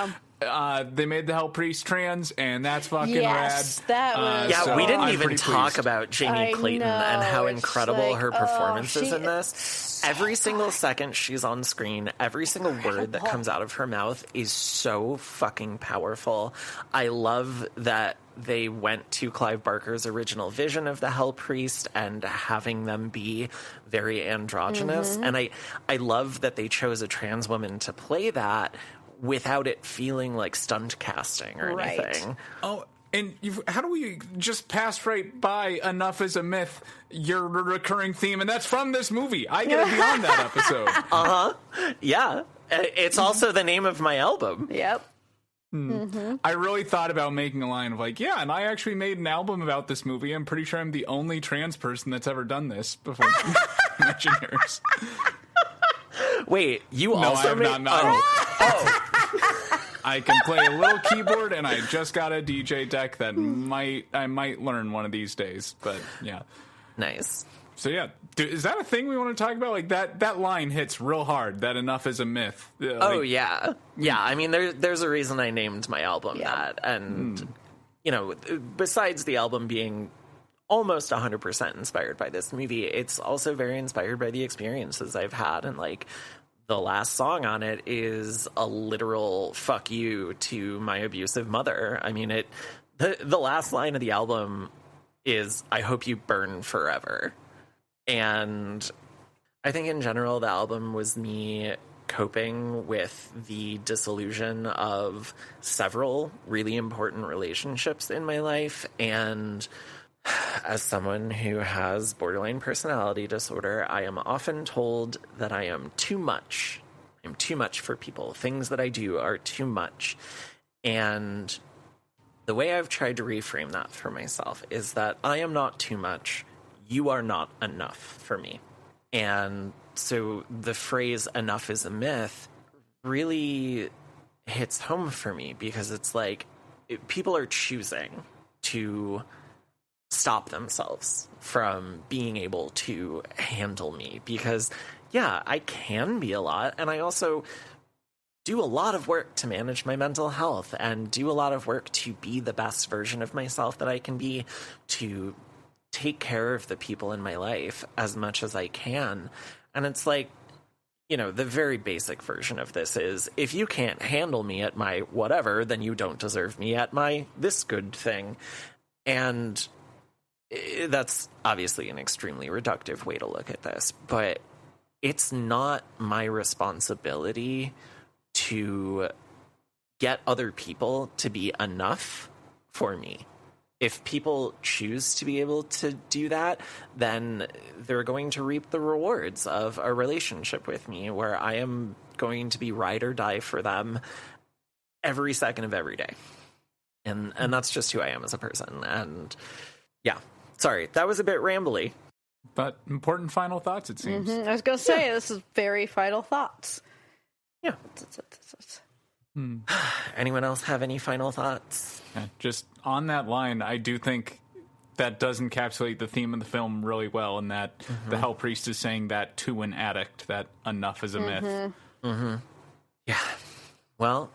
They made the Hell Priest trans, and that's fucking rad. That was... Yeah, we didn't I'm even talk about Jamie Clayton and how incredible her performance is in this. Every single second she's on screen, every single word that comes out of her mouth is so fucking powerful. I love that they went to Clive Barker's original vision of the Hell Priest and having them be very androgynous. And I love that they chose a trans woman to play that without it feeling like stunt casting or anything. Oh, and how do we just pass right by Enough is a Myth, your recurring theme, and that's from this movie. I get to be on that episode. Yeah. It's also the name of my album. Yep. I really thought about making a line of like, yeah, and I actually made an album about this movie. I'm pretty sure I'm the only trans person that's ever done this before. Mention yours. Wait, you also made... I can play a little keyboard, and I just got a DJ deck that I might learn one of these days. But yeah, nice. So yeah, is that a thing we want to talk about? Like that line hits real hard. That Enough is a Myth. Yeah. I mean, there's a reason I named my album that, and you know, besides the album being almost 100% inspired by this movie, it's also very inspired by the experiences I've had, and like the last song on it is a literal fuck you to my abusive mother. I mean, the last line of the album is, I hope you burn forever. And I think in general, the album was me coping with the disillusion of several really important relationships in my life. And as someone who has borderline personality disorder, I am often told that I am too much. I'm too much for people. Things that I do are too much. And the way I've tried to reframe that for myself is that I am not too much. You are not enough for me. And so the phrase enough is a myth really hits home for me, because it's like people are choosing to stop themselves from being able to handle me, because yeah, I can be a lot, and I also do a lot of work to manage my mental health and do a lot of work to be the best version of myself that I can be, to take care of the people in my life as much as I can. And it's like, you know, the very basic version of this is, if you can't handle me at my whatever, then you don't deserve me at my this good thing. And that's obviously an extremely reductive way to look at this, but it's not my responsibility to get other people to be enough for me. If people choose to be able to do that, then they're going to reap the rewards of a relationship with me where I am going to be ride or die for them every second of every day. And that's just who I am as a person. And yeah, sorry, that was a bit rambly. But important final thoughts, it seems. I was going to say, this is very final thoughts. Yeah. Anyone else have any final thoughts? Yeah, just on that line, I do think that does encapsulate the theme of the film really well, in that the Hell Priest is saying that to an addict, that enough is a myth. Yeah. Well,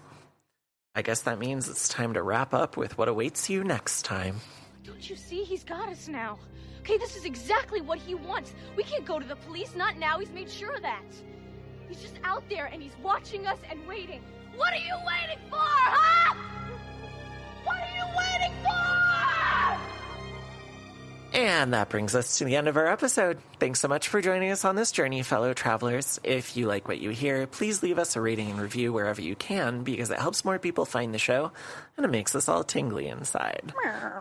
I guess that means it's time to wrap up with what awaits you next time. Don't you see? He's got us now. Okay, this is exactly what he wants. We can't go to the police, not now. He's made sure of that. He's just out there and he's watching us and waiting. What are you waiting for, huh? What are you waiting for? And that brings us to the end of our episode. Thanks so much for joining us on this journey, fellow travelers. If you like what you hear, please leave us a rating and review wherever you can, because it helps more people find the show, and it makes us all tingly inside.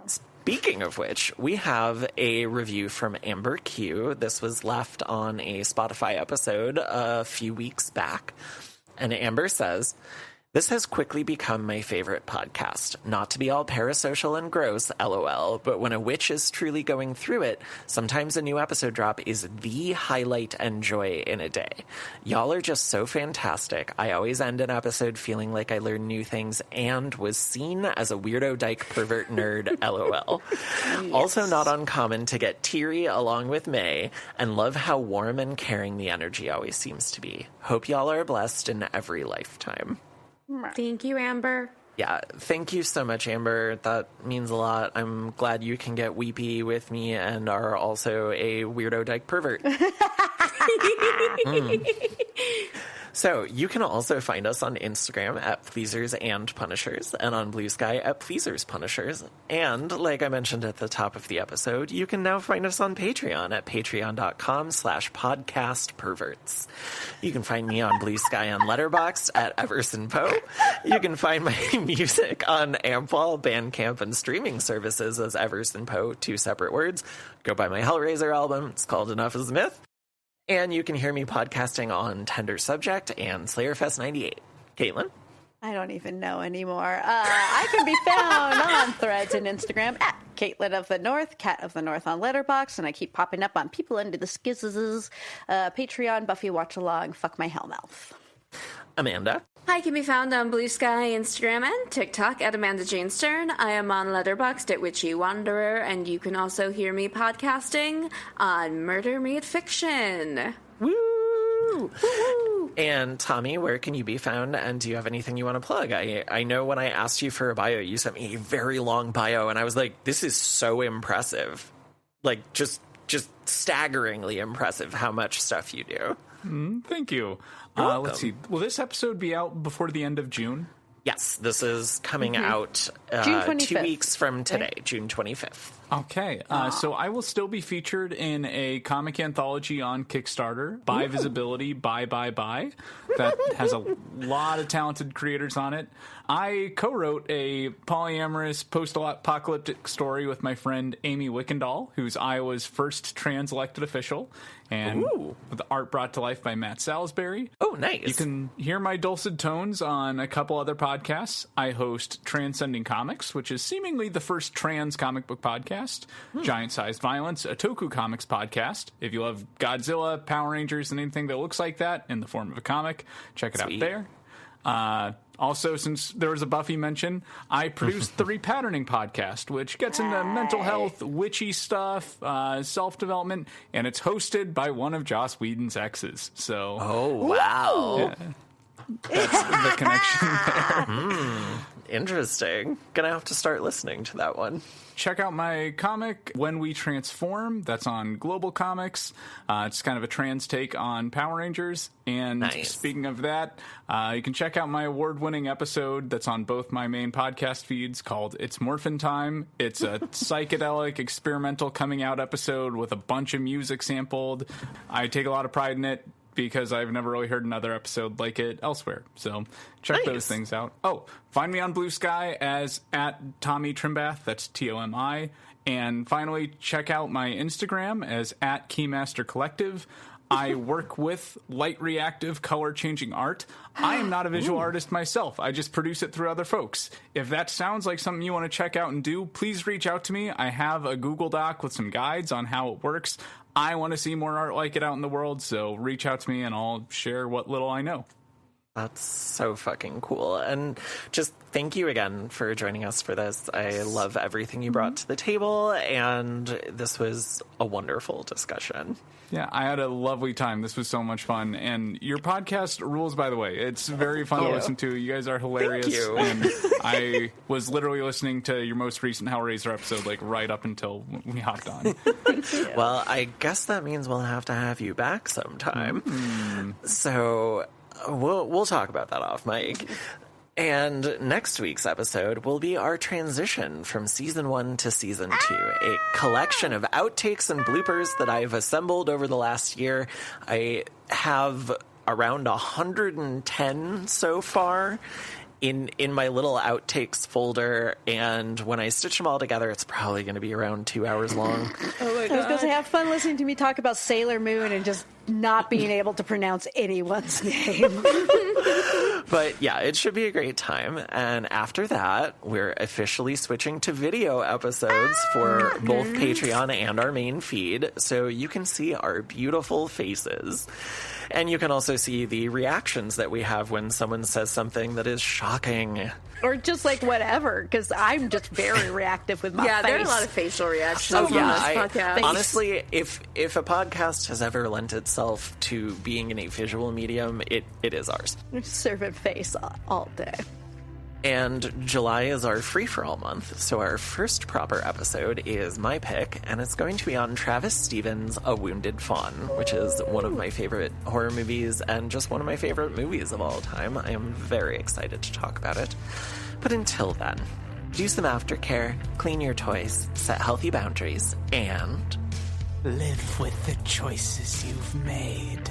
Speaking of which, we have a review from Amber Q. This was left on a Spotify episode a few weeks back. And Amber says, "This has quickly become my favorite podcast. Not to be all parasocial and gross, LOL, but when a witch is truly going through it, sometimes a new episode drop is the highlight and joy in a day. Y'all are just so fantastic. I always end an episode feeling like I learned new things and was seen as a weirdo dyke pervert nerd, LOL. Yes. Also not uncommon to get teary along with May, and love how warm and caring the energy always seems to be. Hope y'all are blessed in every lifetime." Thank you, Amber. Yeah, thank you so much, Amber. That means a lot. I'm glad you can get weepy with me and are also a weirdo dyke pervert. So you can also find us on Instagram at Pleasers and Punishers, and on Bsky at Pleasers Punishers. And like I mentioned at the top of the episode, you can now find us on Patreon at patreon.com/podcastperverts. You can find me on Bsky and Letterboxd at Everson Poe. You can find my music on Ampwall, Bandcamp, and streaming services as Everson Poe, 2 separate words. Go buy my Hellraiser album. It's called Enough is a Myth. And you can hear me podcasting on Tender Subject and Slayerfest 98. Caitlin? I don't even know anymore. I can be found on Threads and Instagram at Caitlin of the North, Cat of the North on Letterboxd, and I keep popping up on People Into the Skizzes, Patreon, Buffy Watch Along, Fuck My Hellmouth. Amanda? I can be found on Bsky, Instagram, and TikTok at Amanda Jane Stern. I am on Letterboxd at Witchy Wanderer, and you can also hear me podcasting on Murder Meet Fiction. Woo! Woo! And Tommy, where can you be found, and do you have anything you want to plug? I know when I asked you for a bio, you sent me a very long bio, and I was like, this is so impressive. Like, just staggeringly impressive how much stuff you do. Thank you. Let's see. Will this episode be out before the end of June? Yes, this is coming out June 25th, 2 weeks from today, right? June 25th. Okay, so I will still be featured in a comic anthology on Kickstarter, Buy Visibility, Buy. That has a lot of talented creators on it. I co-wrote a polyamorous post-apocalyptic story with my friend Amy Wickendahl, who's Iowa's first trans elected official, and with art brought to life by Matt Salisbury. Oh, nice. You can hear my dulcet tones on a couple other podcasts. I host Transcending Comics, which is seemingly the first trans comic book podcast. Giant Sized Violence, a Toku Comics podcast. If you love Godzilla, Power Rangers, and anything that looks like that in the form of a comic, check it out there. Also, since there was a Buffy mention, I produced the Repatterning podcast, which gets into mental health, witchy stuff, self-development, and it's hosted by one of Joss Whedon's exes. So, wow. Yeah, that's the connection there. Interesting. Gonna have to start listening to that one. Check out my comic, When We Transform. That's on Global Comics. It's kind of a trans take on Power Rangers. And speaking of that, you can check out my award-winning episode that's on both my main podcast feeds called It's Morphin' Time. It's a psychedelic, experimental coming-out episode with a bunch of music sampled. I take a lot of pride in it, because I've never really heard another episode like it elsewhere. So check those things out. Oh, find me on Bsky as at Tomi Trembath. That's Tomi. And finally, check out my Instagram as at Keymaster Collective. I work with light reactive color changing art. I am not a visual artist myself. I just produce it through other folks. If that sounds like something you want to check out and do, please reach out to me. I have a Google Doc with some guides on how it works. I want to see more art like it out in the world, so reach out to me and I'll share what little I know. That's so fucking cool. And just thank you again for joining us for this. I love everything you brought to the table, and this was a wonderful discussion. Yeah, I had a lovely time. This was so much fun. And your podcast rules, by the way. It's very fun to listen to. You guys are hilarious. Thank you. And I was literally listening to your most recent Hellraiser episode, like, right up until we hopped on. Well, I guess that means we'll have to have you back sometime. So we'll talk about that off mic. And next week's episode will be our transition from Season 1 to Season 2, a collection of outtakes and bloopers that I've assembled over the last year. I have around 110 so far in my little outtakes folder, and when I stitch them all together, it's probably going to be around 2 hours long. Oh my God. I was going to say, have fun listening to me talk about Sailor Moon and just not being able to pronounce anyone's name. But yeah, it should be a great time. And after that, we're officially switching to video episodes for both Patreon and our main feed, so you can see our beautiful faces. And you can also see the reactions that we have when someone says something that is shocking. Or just like whatever, because I'm just very reactive with my face. Yeah, there are a lot of facial reactions on this podcast. Honestly, if a podcast has ever lent itself to being in a visual medium, it is ours. Servant face all day. And July is our free-for-all month, so our first proper episode is my pick, and it's going to be on Travis Stevens' A Wounded Fawn, which is one of my favorite horror movies and just one of my favorite movies of all time. I am very excited to talk about it. But until then, do some aftercare, clean your toys, set healthy boundaries, and live with the choices you've made.